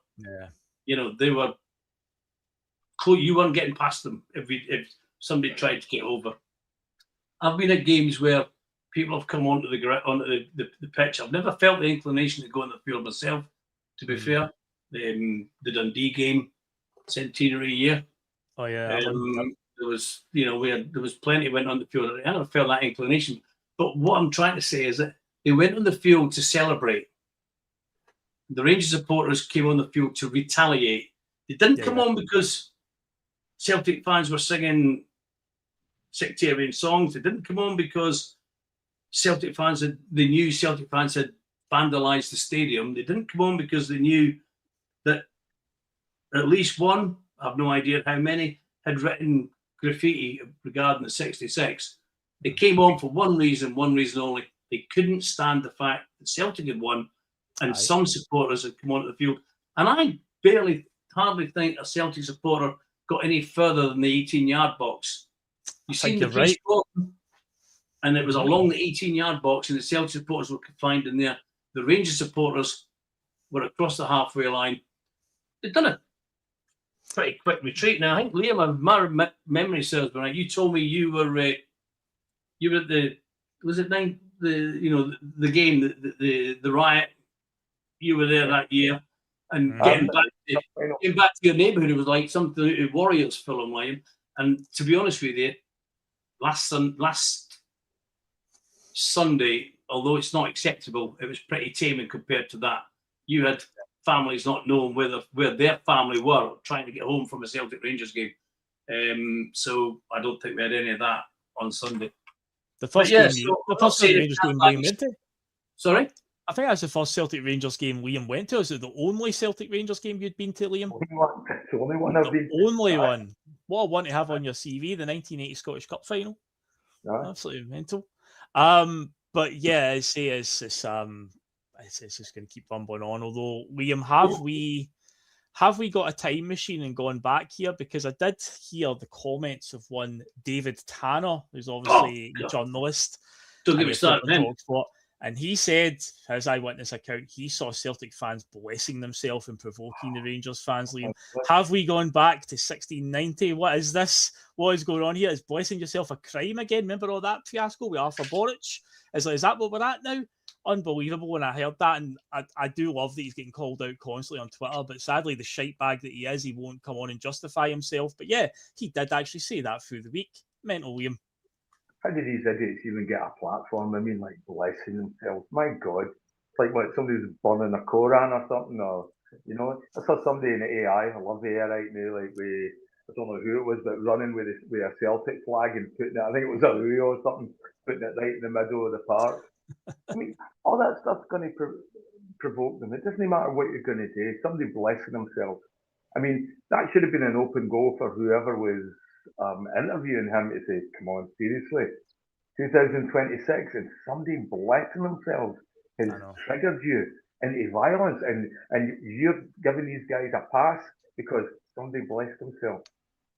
You know, they were close. You weren't getting past them if somebody tried to get over. I've been at games where people have come onto the pitch. I've never felt the inclination to go on the field myself, to be fair. The Dundee game, centenary year. Oh yeah. There was, you know, there was plenty went on the field. I never felt that inclination. But what I'm trying to say is that they went on the field to celebrate. The Rangers supporters came on the field to retaliate. They didn't come on because Celtic fans were singing sectarian songs. They didn't come on because Celtic fans had vandalised the stadium. They didn't come on because they knew that at least one, I've no idea how many, had written graffiti regarding the 66. They came on for one reason only. They couldn't stand the fact that Celtic had won. And some supporters had come onto the field. And I hardly think a Celtic supporter got any further than the 18-yard box. You seen the police cordon, and it was along the 18-yard box, and the Celtic supporters were confined in there. The Rangers supporters were across the halfway line. They'd done a pretty quick retreat. Now, I think, Liam, if my memory serves me right, you told me you were at the, was it the game, the riot. You were there that year, and getting back to your neighbourhood, it was like something out of Warriors film, Liam. And to be honest with you, last Sunday, although it's not acceptable, it was pretty tame compared to that. You had families not knowing where their family were, trying to get home from a Celtic Rangers game. So I don't think we had any of that on Sunday. The first Rangers game Liam went to. Sorry? I think that's the first Celtic Rangers game Liam went to. Is it the only Celtic Rangers game you'd been to, Liam? It's the only one I've been to. Only one. What a one to have on your CV, the 1980 Scottish Cup final. Absolutely mental. But yeah, I say it's just going to keep bumbling on. Although, Liam, have we got a time machine and gone back here? Because I did hear the comments of one David Tanner, who's obviously a journalist. Don't get me started. And he said, as I witness account, he saw Celtic fans blessing themselves and provoking the Rangers fans, Liam. Have we gone back to 1690? What is this? What is going on here? Is blessing yourself a crime again? Remember all that fiasco with Arthur Boric? Is that what we're at now? Unbelievable when I heard that. And I do love that he's getting called out constantly on Twitter, but sadly, the shite bag that he is, he won't come on and justify himself. But yeah, he did actually say that through the week. Mental, Liam. How did these idiots even get a platform? I mean, like, blessing themselves. My God. It's like what somebody was burning a Koran or something, or you know, I saw somebody in the AI. I love the AI right now, like I don't know who it was, but running with a Celtic flag and putting it. I think it was a Rio or something, putting it right in the middle of the park. I mean, all that stuff's going to provoke them. It doesn't matter what you're going to do. Somebody blessing themselves. I mean, that should have been an open goal for whoever was interviewing him to say, "Come on, seriously, 2026," and somebody blessing themselves has triggered you into violence, and you're giving these guys a pass because somebody blessed themselves.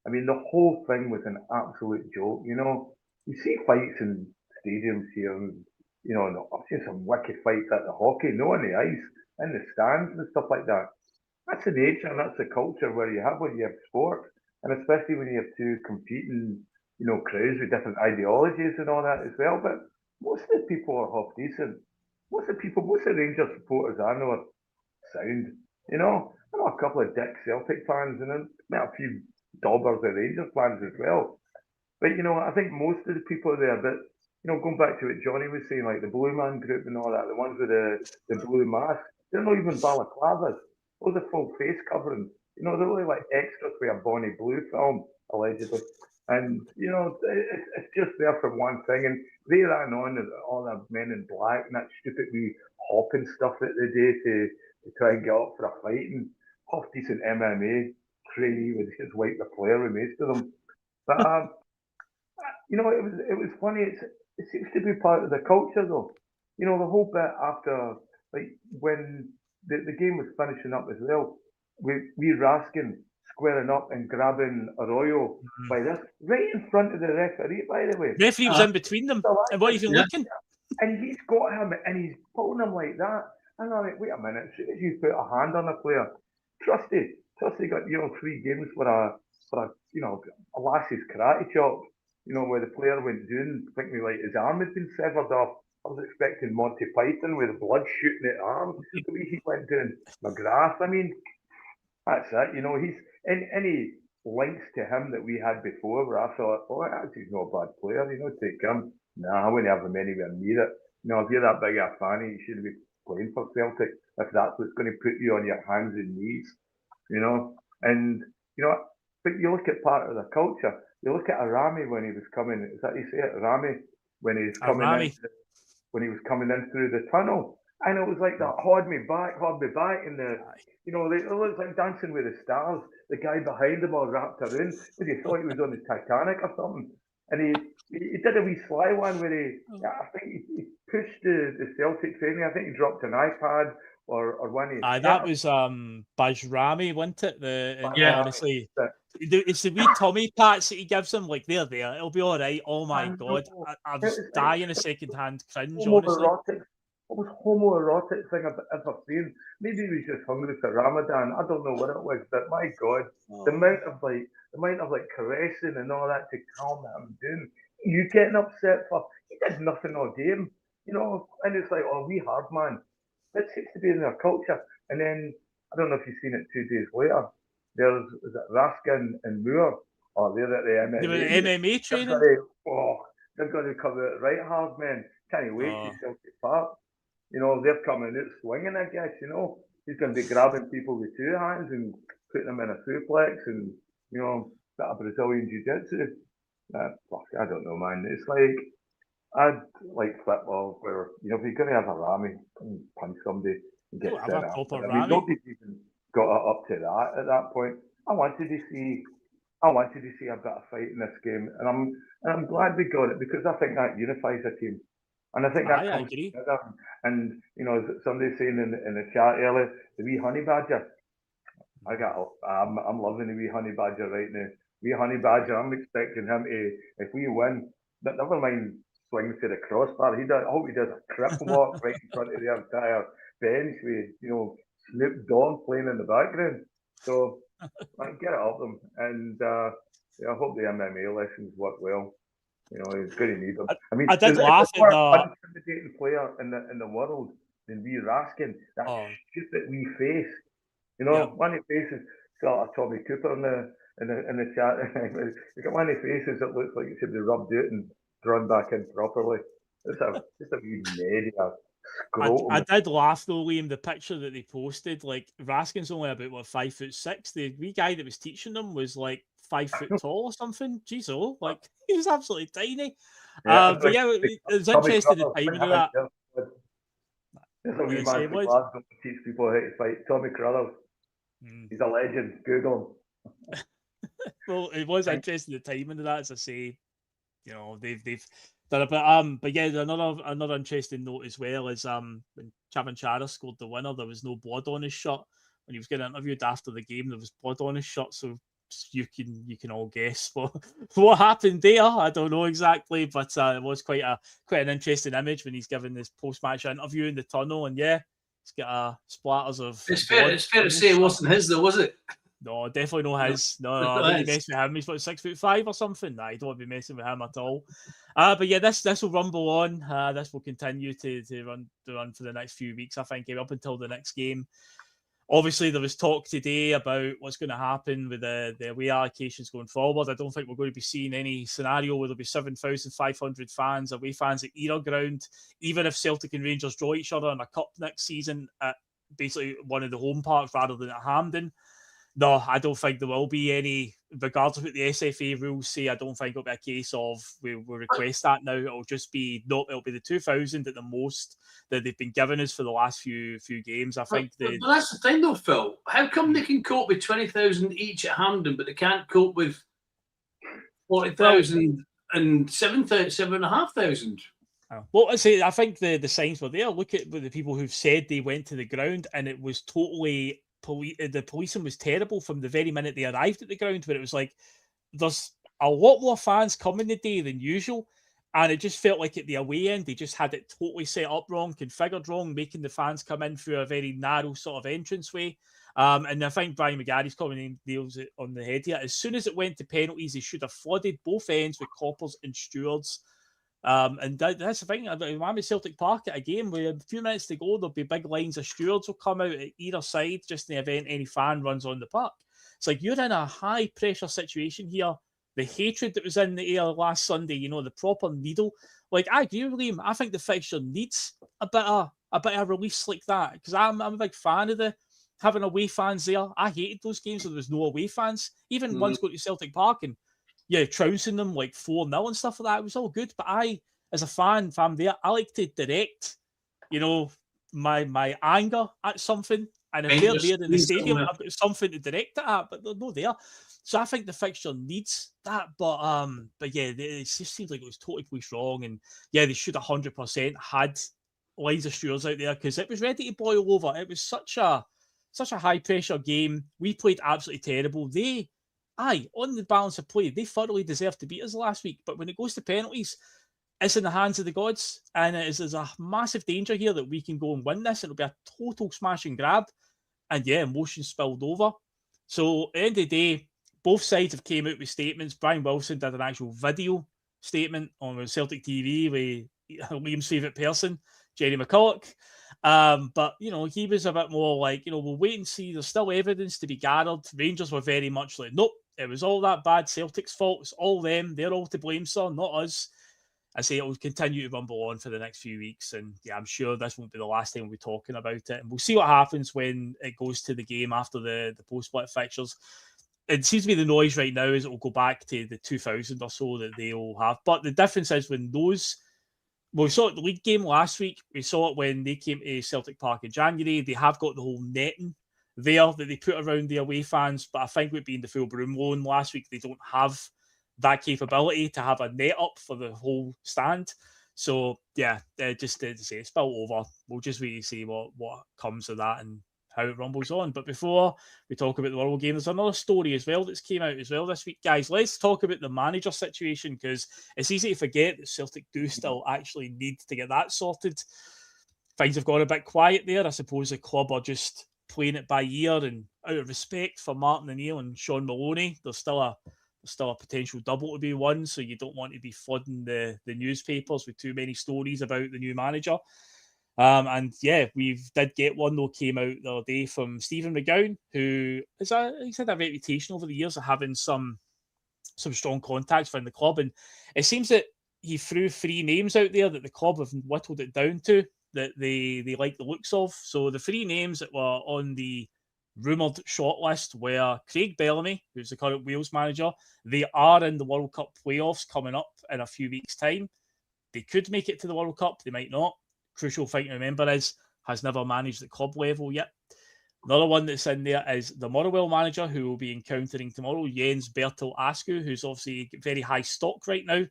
I mean, the whole thing was an absolute joke. You know, you see fights in stadiums here, and you know, I've seen some wicked fights at the hockey, no on the ice, in the stands and stuff like that. That's the nature and that's the culture where you have when you have sport, and especially when you have two competing, you know, crowds with different ideologies and all that as well. But most of the people are half decent. Most of the Rangers supporters I know are sound. You know, I know a couple of dick Celtic fans and then met a few daubers of Rangers fans as well. But you know, I think most of the people are there. But you know, going back to what Johnny was saying, like the Blue Man Group and all that, the ones with the blue mask, they're not even balaclavas. Those are full face coverings. You know, they're really like extras for a Bonnie Blue film, allegedly. And you know, it's just there for one thing. And they ran on all the Men in Black and that stupid wee hopping stuff that they do to try and get up for a fight, and half decent MMA trainee would just wipe the player with most of them. But you know, it was funny. It seems to be part of the culture, though. You know, the whole bit after, like when the game was finishing up as well, we Raskin squaring up and grabbing Arroyo by this right in front of the referee. By the way, referee was in between them, and what even looking? And he's got him, and he's pulling him like that. And I'm like, wait a minute, as soon as you put a hand on a player, Trusty got 3 games for a a lass's karate chop. You know, where the player went down, thinking like his arm had been severed off. I was expecting Monty Python with blood shooting at arm. The way he went down McGrath. I mean, that's it. You know, he's any links to him that we had before where I thought, oh, actually, he's not a bad player. You know, take him. Nah, I wouldn't have him anywhere near it. You know, if you're that big a fan, you shouldn't be playing for Celtic if that's what's going to put you on your hands and knees. You know, and you know, but you look at part of the culture. You look at Arami when he was coming. Is that you say it, Arami? When he was coming in, when he was coming in through the tunnel, and it was like that. Hold me back, and you know, it looks like Dancing with the Stars. The guy behind him all wrapped around, because he thought he was on the Titanic or something. And he did a wee sly one where I think he pushed the Celtic training. I think he dropped an iPad or one of his. That was Bajrami, wasn't it? Honestly, it's the wee Tommy pats that he gives him. Like they're there. It'll be all right. Oh my God, I was dying a second-hand cringe. Honestly, most homoerotic thing I've ever seen. Maybe he was just hungry for Ramadan. I don't know what it was, but my God, the amount of caressing and all that to calm him down. You getting upset for he did nothing all game, you know. And it's like, oh, we hard man. That seems to be in their culture. And then I don't know if you've seen it 2 days later. There's is it Raskin and Moore, or they're at the MMA. They were at MMA training. They're going to come out right hard, man. Can't wait to Celtic Park. You know, they're coming out swinging, I guess, you know. He's going to be grabbing people with 2 hands and putting them in a suplex and, you know, bit of Brazilian Jiu-Jitsu. I don't know, man. It's like, I'd like football where, you know, if you're going to have a Rami, punch somebody and get sent out. I mean, nobody's even got up to that at that point. I wanted to see a bit of fight in this game, and I'm glad we got it because I think that unifies a team. And I think that comes together. And you know, somebody saying in the chat earlier, the wee honey badger. I'm loving the wee honey badger right now. Wee honey badger. I'm expecting him to, if we win, but never mind swings to the crossbar. I hope he does a cripple walk right in front of the entire bench with Snoop Dogg playing in the background. So get it up them, and I hope the MMA lessons work well. You know, he's going to need them. I mean, I did laugh at the intimidating player in the world than we Raskin. That stupid wee face. You know, one of the faces sort of Tommy Cooper in the chat. You got one of the faces that looks like it should be rubbed out and drawn back in properly. It's just a wee media. I did laugh though, Liam, the picture that they posted. Like Raskin's only about 5'6". The wee guy that was teaching them was like 5 foot tall or something. Jeez, oh, like he was absolutely tiny. But yeah, it was interesting the timing of that. There's a wee man from Glasgow to teach people how to fight. Tommy Crothers. He's a legend. Google him. Well, it was interesting the timing of that, as I say. You know, they've done a bit. But yeah, another interesting note as well is when Chavan Chara scored the winner, there was no blood on his shirt. When he was getting interviewed after the game, there was blood on his shirt. So you can all guess what happened there. I don't know exactly, but it was quite an interesting image when he's given this post-match interview in the tunnel, and yeah, he's got splatters of. It's fair to say it wasn't his though, was it? No, definitely not his. No, I wouldn't mess with him. He's about 6'5" or something. Nah, you don't want to be messing with him at all. But yeah, this will rumble on. This will continue to run for the next few weeks, I think, up until the next game. Obviously, there was talk today about what's going to happen with the away allocations going forward. I don't think we're going to be seeing any scenario where there'll be 7,500 fans, away fans at either ground, even if Celtic and Rangers draw each other in a cup next season at basically one of the home parks rather than at Hampden. No, I don't think there will be any, regardless of what the SFA rules say. I don't think it'll be a case of we'll request that now. It'll just be, no, it'll be the 2,000 at the most that they've been giving us for the last few games. I think. But that's the thing though, Phil. How come they can cope with 20,000 each at Hampden, but they can't cope with 40,000 and 7,500? Well, I think the signs were there. Look at the people who've said they went to the ground and it was totally... the policing was terrible from the very minute they arrived at the ground, where it was like there's a lot more fans coming today than usual, and it just felt like at the away end they just had it totally set up wrong, configured wrong, making the fans come in through a very narrow sort of entranceway. And I think Brian McGarry's comment nails it on the head here. As soon as it went to penalties, they should have flooded both ends with coppers and stewards. And that's the thing. I'm at Celtic Park at a game where a few minutes to go, there'll be big lines of stewards will come out at either side just in the event any fan runs on the park. It's like you're in a high pressure situation here. The hatred that was in the air last Sunday, the proper needle. Like, I agree with Liam. I think the fixture needs a bit of release like that, because I'm a big fan of having away fans there. I hated those games where there was no away fans. Even once going to Celtic Park and trouncing them like 4-0 and stuff like that. It was all good. But I, as a fan, if I'm there, I like to direct, my anger at something. And if they're there in the stadium, I've got something to direct it at, but they're not there. So I think the fixture needs that. But yeah, it just seems like it was totally pushed wrong. And yeah, they should 100% had lines of stewards out there, because it was ready to boil over. It was such a high pressure game. We played absolutely terrible. On the balance of play, they thoroughly deserved to beat us last week. But when it goes to penalties, it's in the hands of the gods. And there's a massive danger here that we can go and win this. It'll be a total smash and grab. And yeah, emotion spilled over. So at the end of the day, both sides have came out with statements. Brian Wilson did an actual video statement on Celtic TV with Liam's favourite person, Jerry McCulloch. But, he was a bit more like, we'll wait and see. There's still evidence to be gathered. Rangers were very much like, nope, it was all that bad Celtic's fault. It's all them. They're all to blame, sir, not us. I say it will continue to rumble on for the next few weeks. And yeah, I'm sure this won't be the last time we'll be talking about it. And we'll see what happens when it goes to the game after the post-split fixtures. It seems to be the noise right now is it will go back to the 2,000 or so that they all have. But the difference is when those... Well, we saw it at the league game last week. We saw it when they came to Celtic Park in January. They have got the whole netting there that they put around the away fans. But I think with being the full Broom loan last week, they don't have that capability to have a net up for the whole stand. So, yeah, just to say, it's spilled over. We'll just wait to see what comes of that and how it rumbles on. But before we talk about the World game, there's another story as well that's came out as well this week. Guys, let's talk about the manager situation, because it's easy to forget that Celtic do still actually need to get that sorted. Things have gone a bit quiet there. I suppose the club are just playing it by ear, and out of respect for Martin O'Neill and Sean Maloney, there's still a potential double to be won, so you don't want to be flooding the newspapers with too many stories about the new manager. And yeah, we did get one though came out the other day from Stephen McGowan, who he's had a reputation over the years of having some strong contacts within the club, and it seems that he threw 3 names out there that the club have whittled it down to. that they like the looks of. So the 3 names that were on the rumoured shortlist were Craig Bellamy, who's the current Wales manager. They are in the World Cup playoffs coming up in a few weeks' time. They could make it to the World Cup, they might not. Crucial thing to remember is, has never managed at club level yet. Another one that's in there is the Motherwell manager, who will be encountering tomorrow, Jens Bertel Askew, who's obviously very high stock right now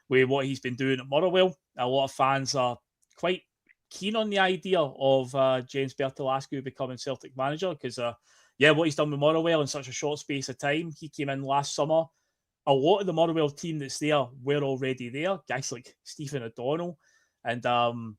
with what he's been doing at Motherwell. A lot of fans are quite keen on the idea of Jens Bertel Askew becoming Celtic manager because, what he's done with Motherwell in such a short space of time. He came in last summer. A lot of the Motherwell team that's there were already there. Guys like Stephen O'Donnell. And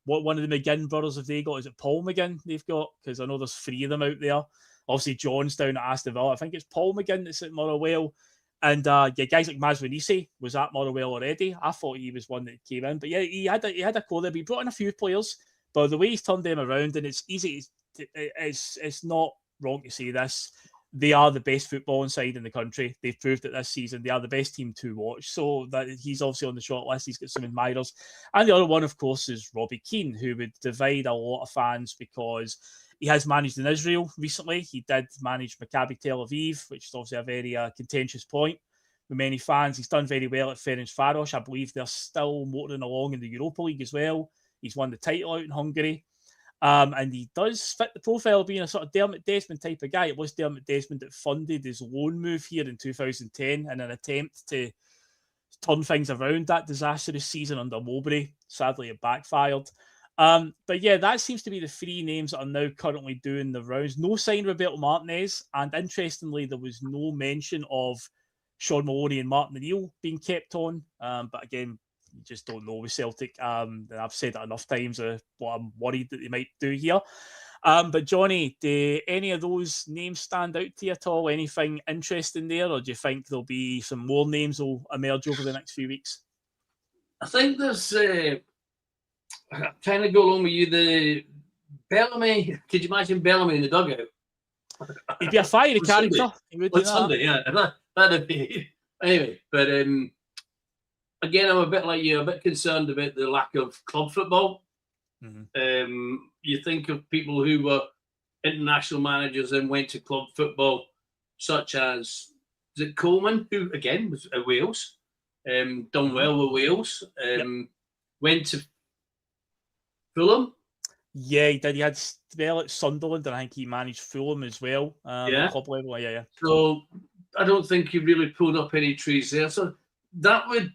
what one of the McGinn brothers have they got? Is it Paul McGinn they've got? Because I know there's 3 of them out there. Obviously, John's down at Aston Villa. I think it's Paul McGinn that's at Motherwell. And guys like Mazwanisi was at Motherwell already. I thought he was one that came in. But yeah, he had a core there. He brought in a few players. But the way he's turned them around, and it's easy, it's not wrong to say this, they are the best footballing side in the country. They've proved it this season. They are the best team to watch. So that he's obviously on the short list. He's got some admirers. And the other one, of course, is Robbie Keane, who would divide a lot of fans because he has managed in Israel recently. He did manage Maccabi Tel Aviv, which is obviously a very contentious point with many fans. He's done very well at Ferencváros. I believe they're still motoring along in the Europa League as well. He's won the title out in Hungary. And he does fit the profile of being a sort of Dermot Desmond type of guy. It was Dermot Desmond that funded his loan move here in 2010 in an attempt to turn things around that disastrous season under Mowbray. Sadly, it backfired. But yeah, that seems to be the 3 names that are now currently doing the rounds. No sign of Roberto Martinez. And interestingly, there was no mention of Sean Maloney and Martin O'Neill being kept on. But again, you just don't know with Celtic. And I've said that enough times, what I'm worried that they might do here. But Johnny, do any of those names stand out to you at all? Anything interesting there? Or do you think there'll be some more names will emerge over the next few weeks? I think there's, trying to go along with you, the Bellamy, could you imagine Bellamy in the dugout? He'd be a fiery character. He would do that. Sunday, yeah. That'd be... Anyway, but... again, I'm a bit like you, a bit concerned about the lack of club football. Mm-hmm. You think of people who were international managers and went to club football, such as, is it Coleman, who again was at Wales, done well with Wales, went to Fulham. Yeah, he did. He had spell at Sunderland, and I think he managed Fulham as well. At club level. Yeah. So I don't think he really pulled up any trees there. So that would.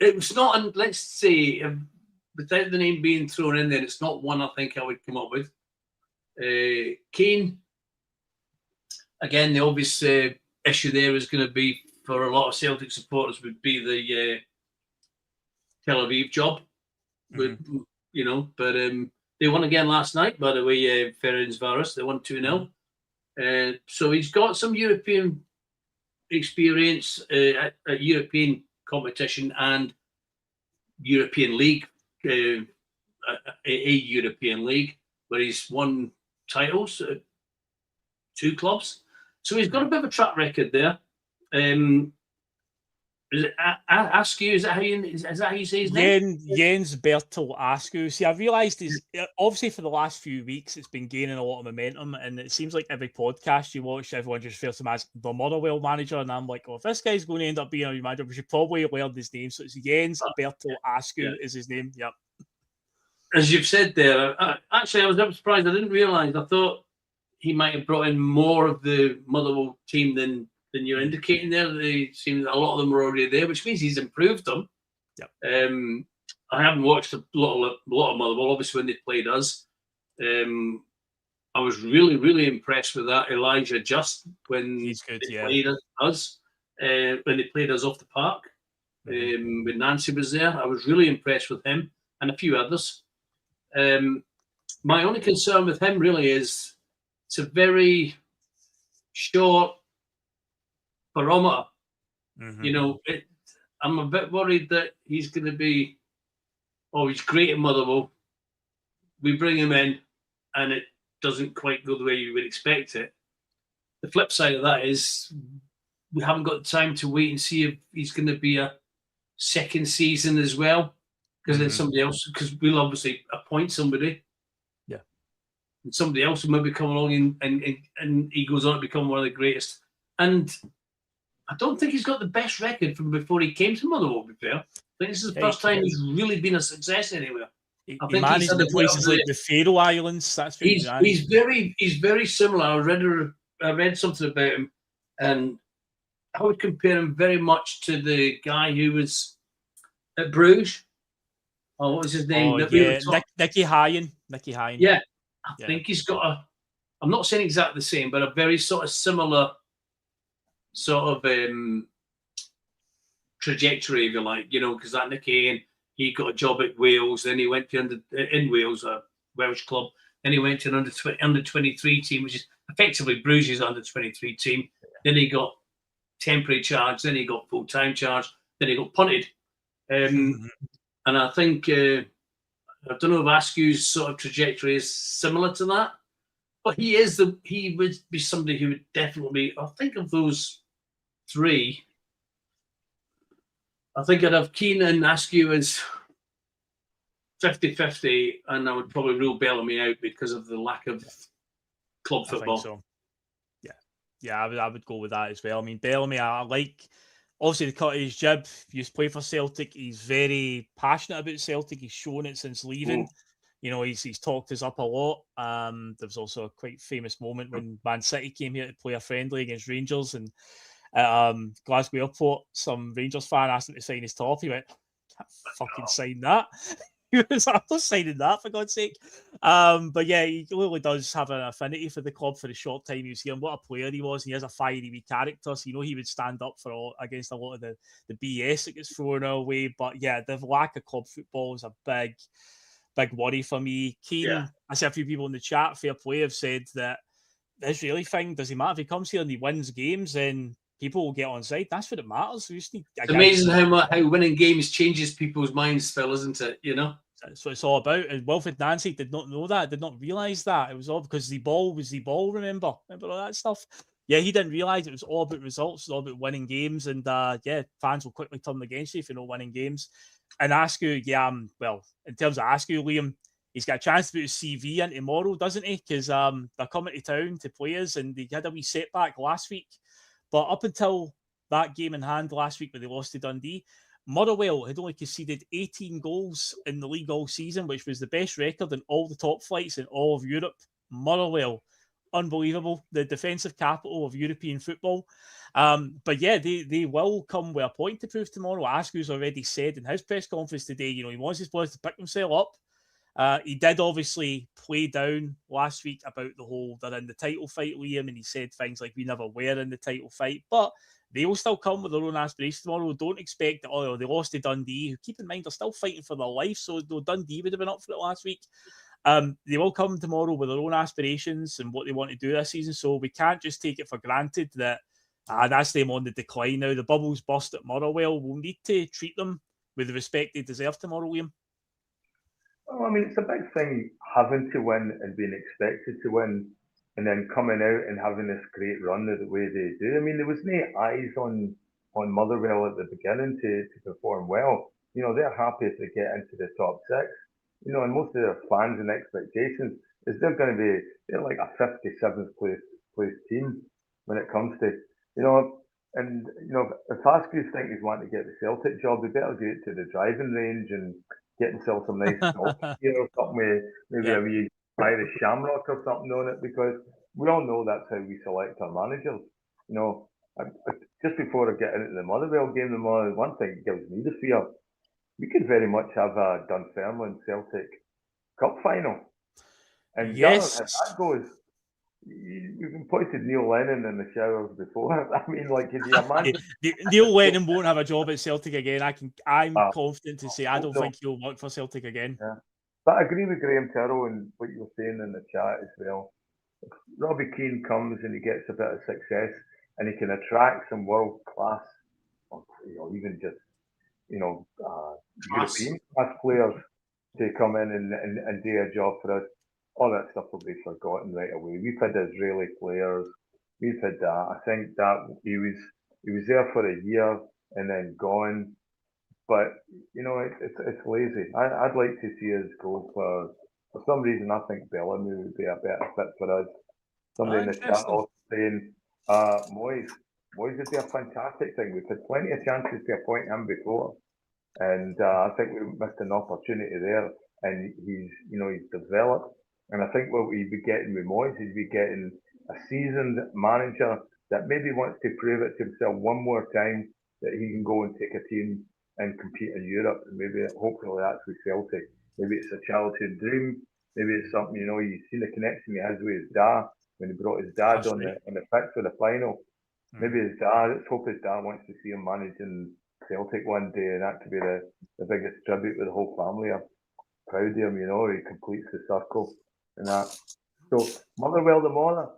It was not, let's say, without the name being thrown in there, it's not one I think I would come up with. Keane, again, the obvious issue there is going to be, for a lot of Celtic supporters, would be the Tel Aviv job. Mm-hmm. But they won again last night, by the way, Ferencváros. They won 2-0. So he's got some European experience at European competition and European League, a European League, where he's won titles at 2 clubs. So he's got a bit of a track record there. Is it Askew? Is that how you say his name? Jens Bertel Askew. See, I've realised obviously for the last few weeks it's been gaining a lot of momentum, and it seems like every podcast you watch, everyone just refers to him as the Motherwell manager, and I'm like, if this guy's going to end up being a manager, we should probably learn his name. So it's Jens Bertel Askew is his name. Yep. As you've said there, actually I was a bit surprised. I didn't realise. I thought he might have brought in more of the Motherwell team than you're indicating there. They seem that a lot of them were already there, which means he's improved them. Yep. I haven't watched a lot of Motherwell, obviously, when they played us. I was really, really impressed with that Elijah Just when played us. When they played us off the park. When Nancy was there, I was really impressed with him and a few others. My only concern with him really is it's a very short barometer. Mm-hmm. I'm a bit worried that he's going to be, he's great at Motherwell. We bring him in and it doesn't quite go the way you would expect it. The flip side of that is we haven't got time to wait and see if he's going to be a second season as well. because then somebody else, because we'll obviously appoint somebody. Yeah. And somebody else will maybe come along and he goes on to become one of the greatest. And I don't think he's got the best record from before he came to Motherwell, to be fair. I think this is the first time he's really been a success anywhere. He I think managed in places like the Faroe Islands. That's what he's very similar. I read something about him, and I would compare him very much to the guy who was at Bruges. Oh, what was his name? Nicky Hyen. Nicky Hyen. Yeah, I think he's got I'm not saying exactly the same, but a very sort of similar sort of trajectory, if you like, because that Nicky Hyen, he got a job at Wales, then he went to in Wales, a Welsh club, then he went to an under 23 team, which is effectively Bruges' under 23 team. Then he got temporary charge, then he got full-time charge, then he got punted. And I think I don't know if Askew's sort of trajectory is similar to that, but he would be somebody who would definitely, I think of those three, I think I'd have Keane and Askew as 50-50, and I would probably rule Bellamy out because of the lack of club football. I think so. Yeah, I would go with that as well. I mean, Bellamy, I like, obviously the cut of his jib. He used to play for Celtic. He's very passionate about Celtic. He's shown it since leaving. He's talked us up a lot. There was also a quite famous moment when Man City came here to play a friendly against Rangers, and at Glasgow Airport, some Rangers fan asked him to sign his top. He went, "Can't fucking sign that." He was like, "I'm not signing that, for God's sake." But yeah, he really does have an affinity for the club for the short time he was here, and what a player he was. And he has a fiery wee character, so he would stand up against a lot of the BS that gets thrown our way. But yeah, the lack of club football is a big worry for me. Keane, I see a few people in the chat, fair play, have said that the Israeli thing, doesn't matter if he comes here and he wins games, then people will get on side. That's what it matters. We just need it's amazing how winning games changes people's minds, Phil, isn't it? That's what it's all about. And Wilfred Nancy did not know that, did not realise that. It was all because the ball was the ball, remember all that stuff? Yeah, he didn't realise it was all about results, all about winning games. And fans will quickly turn against you if you're not winning games. And Askew, well, in terms of Askew, Liam, he's got a chance to put his CV in tomorrow, doesn't he? Because they're coming to town to play us, and they had a wee setback last week. But up until that game in hand last week where they lost to Dundee, Motherwell had only conceded 18 goals in the league all season, which was the best record in all the top flights in all of Europe. Motherwell, unbelievable. The defensive capital of European football. But yeah, they will come with a point to prove tomorrow. Askew's already said in his press conference today, he wants his players to pick themselves up. He did obviously play down last week about the whole they're in the title fight, Liam, and he said things like we never were in the title fight, but they will still come with their own aspirations tomorrow. Don't expect that, they lost to Dundee, who, keep in mind, they're still fighting for their life, so Dundee would have been up for it last week. They will come tomorrow with their own aspirations and what they want to do this season, so we can't just take it for granted that that's them on the decline now. The bubble's burst at Motherwell. We'll need to treat them with the respect they deserve tomorrow, Liam. Well, I mean, it's a big thing having to win and being expected to win, and then coming out and having this great run the way they do. I mean, there was no eyes on Motherwell at the beginning to perform well. They're happy if they get into the top six. And most of their plans and expectations is they're like a 57th place team when it comes to, and if Askew think he's wanting to get the Celtic job, they better get to the driving range and get himself some nice golf gear or something with maybe a wee Irish shamrock or something on it, because we all know that's how we select our managers. Just before I get into the Motherwell game, the one thing that gives me the fear, we could very much have a Dunfermline Celtic Cup final. And yes, how that goes. You've pointed Neil Lennon in the showers before. I mean, can you imagine? Neil Lennon won't have a job at Celtic again. I'm confident to say I don't think he'll work for Celtic again. Yeah. But I agree with Graham Terrell and what you were saying in the chat as well. If Robbie Keane comes and he gets a bit of success and he can attract some world class, or even just European class players to come in and do a job for us, all that stuff will be forgotten right away. We've had Israeli players. We've had that. I think that he was there for a year and then gone. But it's lazy. I'd like to see us go for some reason. I think Bellamy would be a better fit for us. Somebody in the chat also saying, Moyes would be a fantastic thing. We've had plenty of chances to appoint him before, and I think we missed an opportunity there. And he's developed. And I think what we'd be getting with Moyes is we'd be getting a seasoned manager that maybe wants to prove it to himself one more time that he can go and take a team and compete in Europe. And maybe, hopefully, that's with Celtic. Maybe it's a childhood dream. Maybe it's something, you've seen the connection he has with his dad when he brought his dad on the pitch for the final. Maybe his dad, let's hope his dad wants to see him managing Celtic one day, and that could be the biggest tribute with the whole family. I'm proud of him, he completes the circle and that. So, Motherwell tomorrow.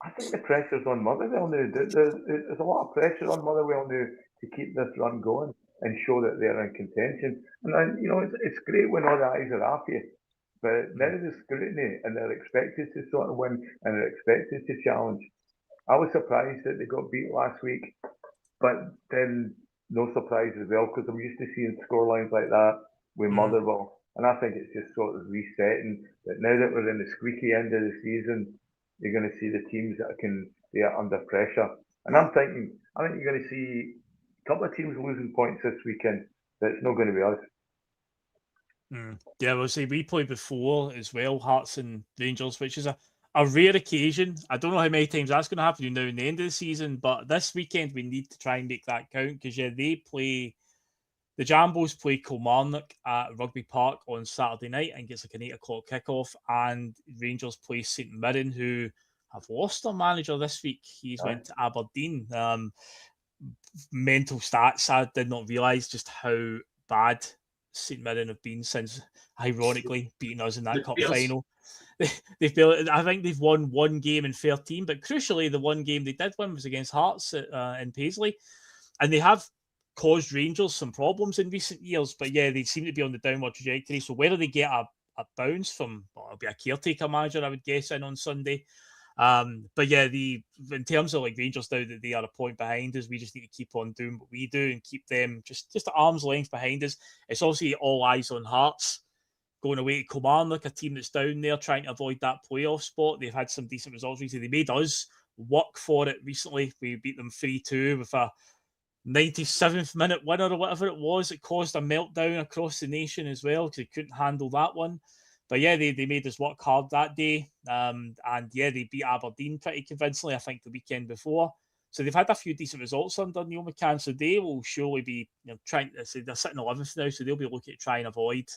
I think the pressure's on Motherwell now. There's a lot of pressure on Motherwell now to keep this run going and show that they're in contention. And then, it's great when all the eyes are after you, but now there's scrutiny and they're expected to sort of win and they're expected to challenge. I was surprised that they got beat last week, but then no surprise as well, because I'm used to seeing scorelines like that with Motherwell. And I think it's just sort of resetting that now that we're in the squeaky end of the season, you're going to see the teams that can be under pressure. And I think you're going to see a couple of teams losing points this weekend, but it's not going to be us. Yeah, we'll say we played before as well, Hearts and Rangers, which is a rare occasion. I don't know how many times that's going to happen now in the end of the season, but this weekend we need to try and make that count because, the Jambos play Kilmarnock at Rugby Park on Saturday night and gets like an 8 o'clock kickoff, and Rangers play St Mirren, who have lost their manager this week. He's went to Aberdeen. Mental stats, I did not realise just how bad St Mirren have been since, ironically, beating us in that cup final. I think they've won one game in 13, but crucially, the one game they did win was against Hearts in Paisley, and they have caused Rangers some problems in recent years, but they seem to be on the downward trajectory. So whether they get a bounce from, it'll be a caretaker manager, I would guess, in on Sunday. But in terms of like Rangers now that they are a point behind us, we just need to keep on doing what we do and keep them just at arm's length behind us. It's obviously all eyes on Hearts going away to Kilmarnock, a team that's down there trying to avoid that playoff spot. They've had some decent results recently. They made us work for it recently. We beat them 3-2 with a 97th minute winner or whatever it was. It caused a meltdown across the nation as well because they couldn't handle that one. But they made us work hard that day. They beat Aberdeen pretty convincingly, I think, the weekend before. So they've had a few decent results under Neil McCann. So they will surely be trying to say they're sitting 11th now, so they'll be looking to try and avoid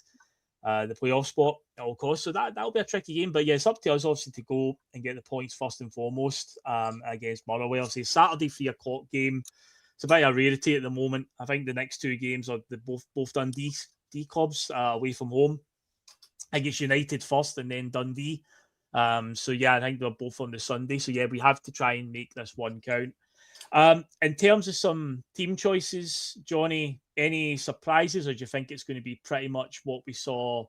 the playoff spot at all costs. So that'll be a tricky game. But it's up to us obviously to go and get the points first and foremost against Motherwell. So Saturday 3 o'clock game. It's a bit of a rarity at the moment. I think the next two games are both Dundee clubs away from home. I think it's United first and then Dundee. I think they're both on the Sunday. So we have to try and make this one count. In terms of some team choices, Johnny, any surprises, or do you think it's going to be pretty much what we saw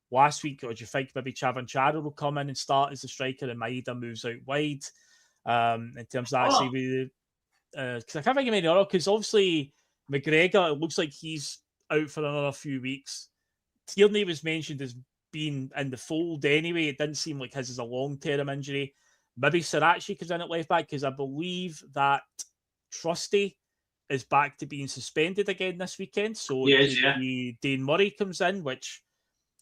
last week, or do you think maybe Chavan Chara will come in and start as the striker and Maeda moves out wide? In terms of that, because I can't think of any other, because obviously McGregor, it looks like he's out for another few weeks. Tierney was mentioned as being in the fold anyway. It didn't seem like his is a long-term injury. Maybe Sirachi comes in at left back, because I believe that Trusty is back to being suspended again this weekend. So Dane Murray comes in, which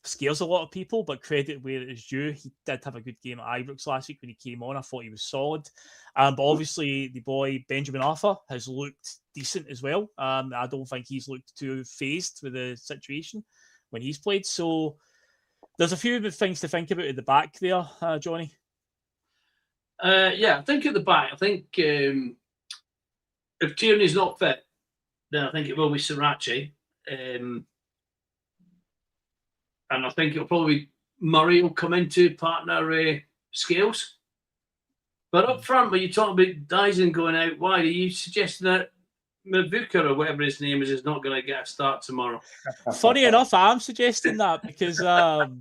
scares a lot of people, but credit where it is due. He did have a good game at Ibrox last week when he came on. I thought he was solid. But obviously the boy Benjamin Arthur has looked decent as well. I don't think he's looked too phased with the situation when he's played. So there's a few things to think about at the back there, Johnny. I think at the back, I think if Tierney's not fit, then I think it will be Sirachi. And I think it'll probably Murray will come into partner Scales. But up front, when you talk about Dyson going out wide, are you suggesting that Mavuka or whatever his name is not going to get a start tomorrow? Funny enough, I'm suggesting that because that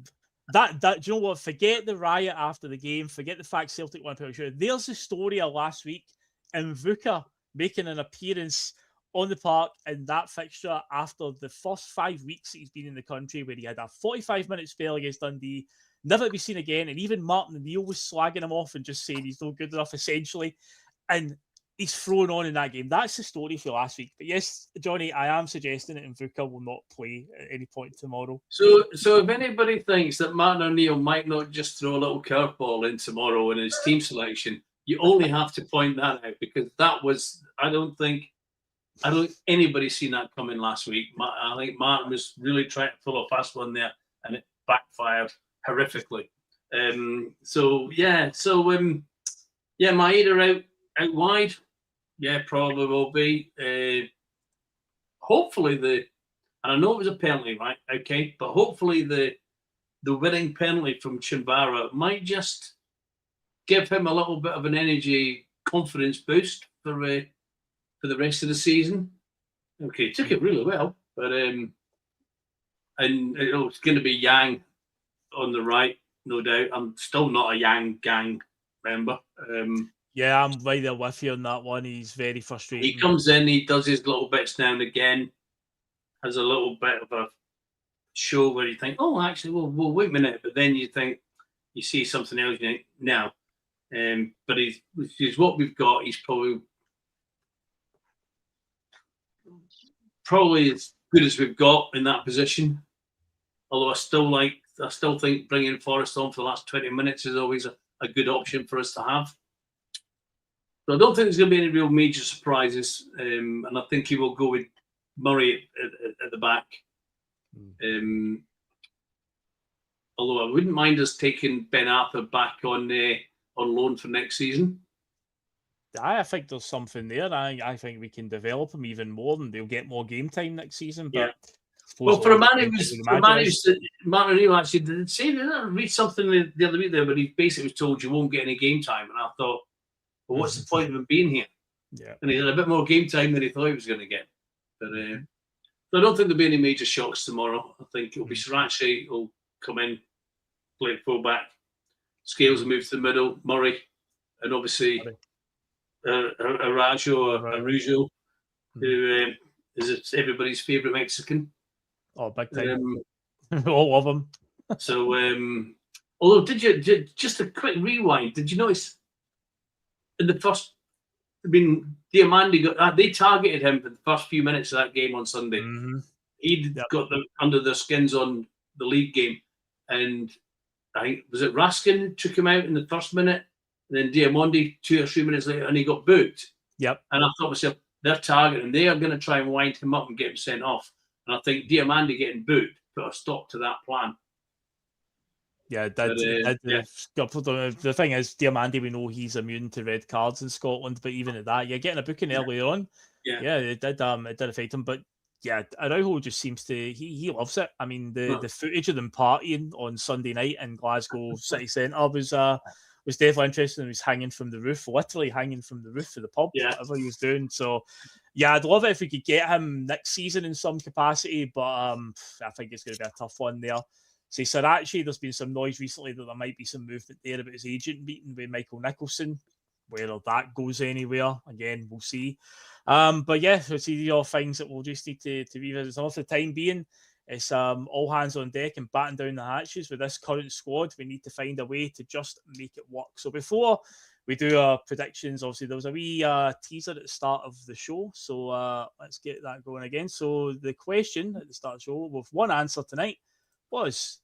do you know what? Forget the riot after the game. Forget the fact Celtic won. There's the story of last week and Vuka making an appearance on the park in that fixture after the first 5 weeks that he's been in the country, where he had a 45-minute spell against Dundee, never to be seen again. And even Martin O'Neill was slagging him off and just saying he's not good enough, essentially. And he's thrown on in that game. That's the story for last week. But yes, Johnny, I am suggesting that Mvuka will not play at any point tomorrow. So if anybody thinks that Martin O'Neill might not just throw a little curveball in tomorrow in his team selection, you only have to point that out, because that was, I don't think anybody seen that coming last week. I think Martin was really trying to pull a fast one there, and it backfired horrifically. Maeda out wide. Yeah, probably will be. Hopefully and I know it was a penalty, right? Okay, but hopefully the winning penalty from Chimbara might just give him a little bit of an energy, confidence boost for the rest of the season. Okay, he took it really well, but and it's going to be Yang on the right, no doubt. I'm still not a Yang gang member. Yeah, I'm right there with you on that one. He's very frustrating. He comes in, he does his little bits now and again, has a little bit of a show where you think, oh, actually, well, wait a minute. But then you think, you see something else, you think, no. But he's what we've got. He's probably as good as we've got in that position. Although I still think bringing Forrest on for the last 20 minutes is always a good option for us to have. So I don't think there's going to be any real major surprises, and I think he will go with Murray at the back. Although I wouldn't mind us taking Ben Arthur back on loan for next season. I think there's something there. I think we can develop him even more, and they'll get more game time next season. But yeah. Well, for a man who's Martin O'Neill actually did say, did I read something the other week there, but he basically was told you won't get any game time, and I thought, well, what's the point of him being here? Yeah, and he had a bit more game time than he thought he was going to get. But so I don't think there'll be any major shocks tomorrow. I think it'll be Sriracha will come in, play fullback. Scales will move to the middle. Murray, and obviously Araujo, who is everybody's favourite Mexican. Oh, big time! All of them. So, although, just a quick rewind? Did you notice in the first? I mean, Diamandi they targeted him for the first few minutes of that game on Sunday. Mm-hmm. He'd got them under their skins on the league game, and I think was it Raskin took him out in the first minute, and then Diamandi 2 or 3 minutes later, and he got booked. Yep. And I thought to myself, they're targeting. They are going to try and wind him up and get him sent off. And I think Diamandi getting booked put a stop to that plan. Yeah, the thing is, Diamandi, we know he's immune to red cards in Scotland, but even at that, you're getting a booking earlier on. Yeah, it did affect him. But yeah, Araujo just seems to he loves it. I mean, the footage of them partying on Sunday night in Glasgow City Centre was definitely interesting. He was literally hanging from the roof of the pub, whatever he was doing. So yeah, I'd love it if we could get him next season in some capacity, but I think it's going to be a tough one there. So Sriracha, there's been some noise recently that there might be some movement there about his agent meeting with Michael Nicholson. Whether that goes anywhere, again, we'll see. But yeah, so these are things that we'll just need to revisit. So for the time being, it's all hands on deck and batten down the hatches with this current squad. We need to find a way to just make it work. So before we do our predictions, obviously there was a wee teaser at the start of the show. So let's get that going again. So the question at the start of the show with one answer tonight was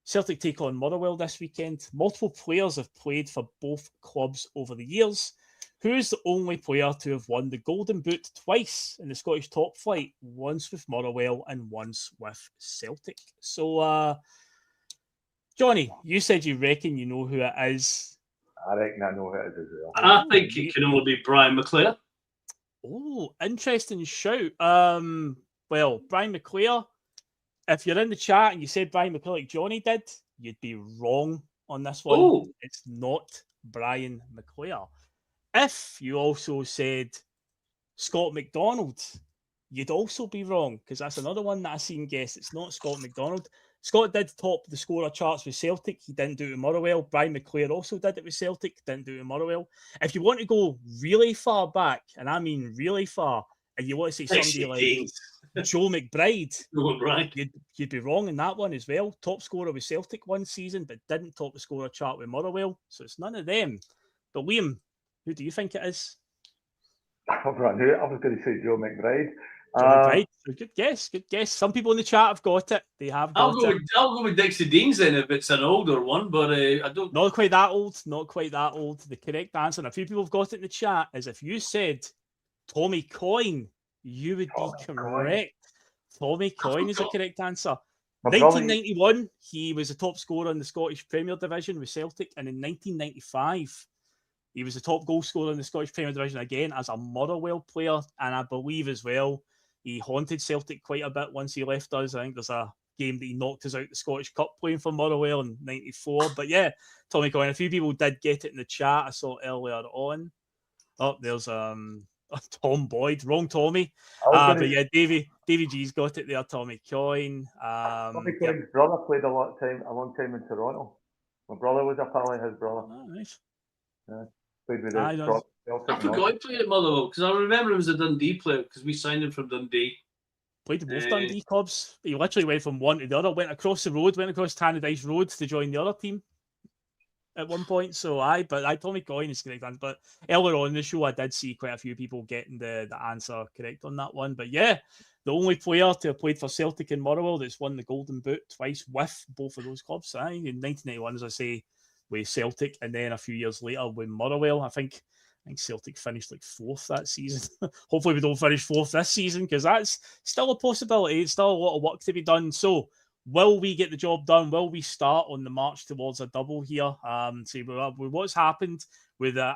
Celtic take on Motherwell this weekend. Multiple players have played for both clubs over the years. Who is the only player to have won the Golden Boot twice in the Scottish top flight? Once with Motherwell and once with Celtic. So, Johnny, you said you reckon you know who it is. I reckon I know who it is as well. I think it can only be Brian McClare. Oh, interesting shout. Well, Brian McClare, if you're in the chat and you said Brian McClare like Johnny did, you'd be wrong on this one. Oh. It's not Brian McClare. If you also said Scott McDonald, you'd also be wrong, because that's another one that I've seen guess. It's not Scott McDonald. Scott did top the scorer charts with Celtic. He didn't do it with Motherwell. Brian McClare also did it with Celtic. Didn't do it with Motherwell. If you want to go really far back, and I mean really far, And you want to say somebody like Joe McBride, you'd be wrong in that one as well. Top scorer with Celtic one season, but didn't top the scorer chart with Motherwell. So it's none of them. But Liam, who do you think it is? I was going to say Joe McBride. Joe McBride. Good guess. Good guess. Some people in the chat have got it. They have got it. I'll go with Dixie Deans then if it's an older one, but I don't. Not quite that old. Not quite that old. The correct answer, and a few people have got it in the chat, is if you said Tommy Coyne, you would be correct. Tommy Coyne is the correct answer. 1991, he was the top scorer in the Scottish Premier Division with Celtic, and in 1995, he was the top goal scorer in the Scottish Premier Division again as a Motherwell player, and I believe as well he haunted Celtic quite a bit once he left us. I think there's a game that he knocked us out the Scottish Cup playing for Motherwell in '94. But yeah, Tommy Coyne. A few people did get it in the chat. I saw earlier on. Oh, there's Tom Boyd, wrong Tommy. But yeah, Davy G's got it there. Tommy Coyne. Tommy Coyne's brother played a long time in Toronto. My brother was a pal of his brother. Oh, nice. Yeah, played with I forgot he played at Motherwell because I remember him as a Dundee player because we signed him from Dundee. Played in both Dundee clubs. He literally went from one to the other. Went across the road. Went across Tannadice Road to join the other team at one point. So Tommy Coyne is correct. But earlier on in the show, I did see quite a few people getting the answer correct on that one. But yeah, the only player to have played for Celtic and Motherwell that's won the Golden Boot twice with both of those clubs. In 1991, as I say, with Celtic, and then a few years later with Motherwell. I think Celtic finished like 4th that season. Hopefully we don't finish 4th this season, because that's still a possibility. It's still a lot of work to be done. So will we get the job done? Will we start on the march towards a double here? See, with what's happened with the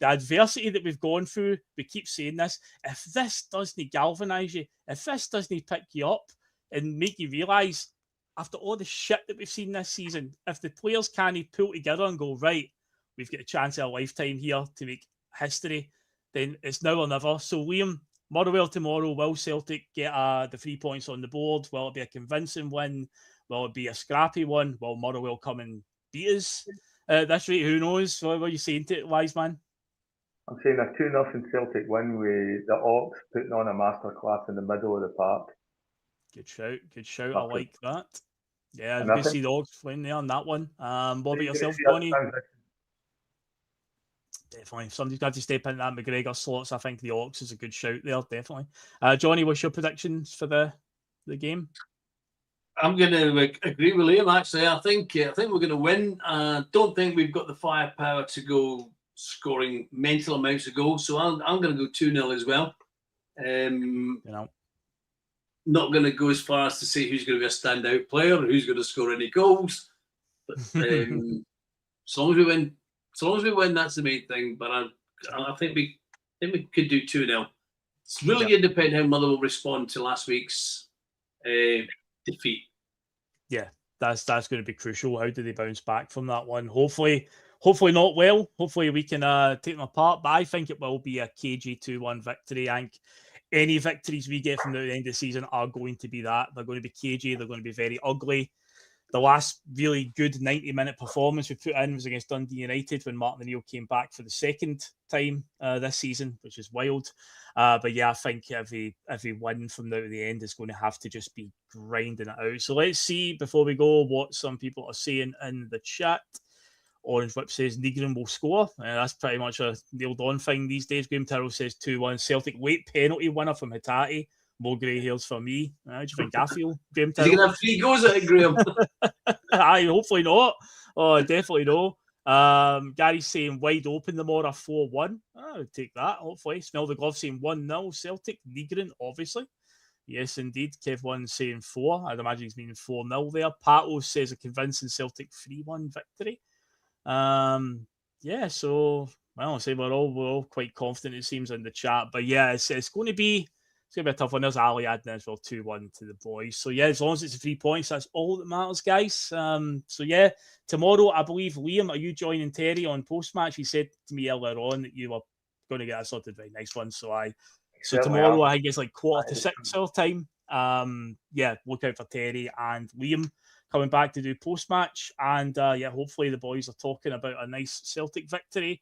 adversity that we've gone through, we keep saying this. If this doesn't galvanise you, if this doesn't pick you up and make you realise, after all the shit that we've seen this season, if the players can't pull together and go, right, we've got a chance of a lifetime here to make history, then it's now or never. So, Liam, Motherwell tomorrow, will Celtic get the 3 points on the board? Will it be a convincing win? Will it be a scrappy one? Will Motherwell come and beat us at this rate? Who knows? What are you saying to it, wise man? I'm saying a 2-0 Celtic win with the Ox putting on a masterclass in the middle of the park. Good shout. I like that. Yeah, you can see the Ox playing there on that one. What about yourself, Johnny? Definitely. Somebody's got to step into that McGregor slots. I think the Ox is a good shout there, definitely. Johnny, what's your predictions for the game? I'm going to agree with Liam, actually. I think we're going to win. Don't think we've got the firepower to go scoring mental amounts of goals, so I'm going to go 2-0 as well. Not going to go as far as to say who's going to be a standout player or who's going to score any goals. But as long as we win, that's the main thing. But I think we could do 2-0. It's really going to depend how Motherwell respond to last week's defeat. Yeah, that's going to be crucial. How do they bounce back from that one? Hopefully not well. Hopefully we can take them apart. But I think it will be a KG 2-1 victory. I think any victories we get from the end of the season are going to be that. They're going to be KG. They're going to be very ugly. The last really good 90-minute performance we put in was against Dundee United when Martin O'Neill came back for the second time this season, which is wild. But yeah, I think every win from now to the end is going to have to just be grinding it out. So let's see, before we go, what some people are saying in the chat. Orange Whip says Nygren will score. That's pretty much a nailed-on thing these days. Graham Tyrrell says 2-1. Celtic late penalty winner from Hitati. More grey hairs for me. How do you think I feel, Graham Tyrrell? You're going to have 3 goals at it, Graham. Aye, hopefully not. Oh, definitely no. Gary's saying wide open tomorrow, 4-1. I would take that, hopefully. Smell the Glove saying 1-0. Celtic. Nygren, obviously. Yes, indeed. Kev1 saying 4. I'd imagine he's meaning 4-0 there. Pato says a convincing Celtic 3-1 victory. Yeah, so I'll say we're all quite confident, it seems, in the chat. But yeah, it's going to be a tough one. There's Ali adding as well, 2-1 to the Boys. So yeah, as long as it's 3 points, that's all that matters, guys. So yeah, tomorrow, I believe, Liam, are you joining Terry on post-match? He said to me earlier on that you were going to get a sorted very nice one. So tomorrow, I think it's like 5:45 our time. Yeah, look out for Terry and Liam coming back to do post-match. And yeah, hopefully the boys are talking about a nice Celtic victory.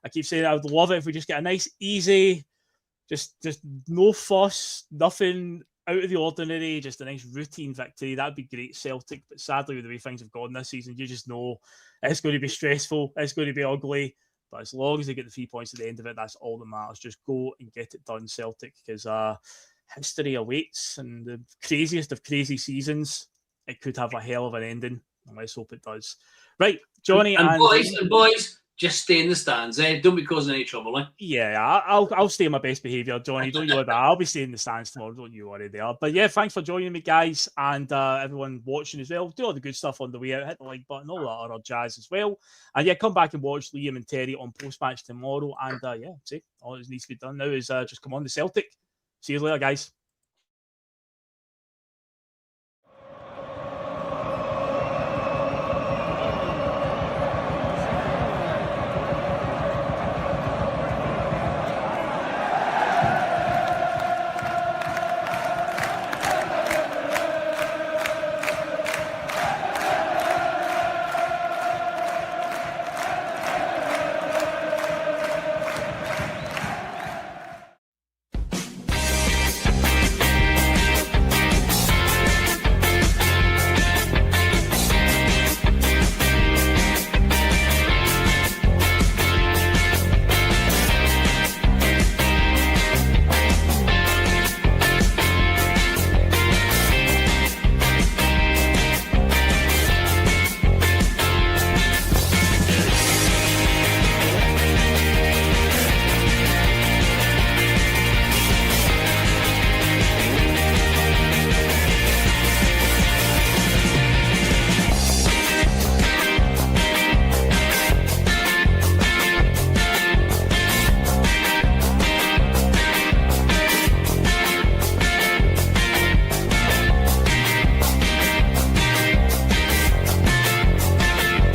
I keep saying I would love it if we just get a nice, easy Just no fuss, nothing out of the ordinary, just a nice routine victory. That'd be great, Celtic. But sadly, with the way things have gone this season, you just know it's going to be stressful, it's going to be ugly. But as long as they get the 3 points at the end of it, that's all that matters. Just go and get it done, Celtic, because history awaits, and the craziest of crazy seasons, it could have a hell of an ending. And let's hope it does. Right, Johnny and boys, just stay in the stands. Don't be causing any trouble. Yeah, I'll stay in my best behaviour, Johnny. Don't you worry about it. I'll be staying in the stands tomorrow. Don't you worry there. But yeah, thanks for joining me, guys, and everyone watching as well. Do all the good stuff on the way out. Hit the like button, all that other jazz as well. And yeah, come back and watch Liam and Terry on post-match tomorrow. And yeah, see, all that needs to be done now is just come on the Celtic. See you later, guys.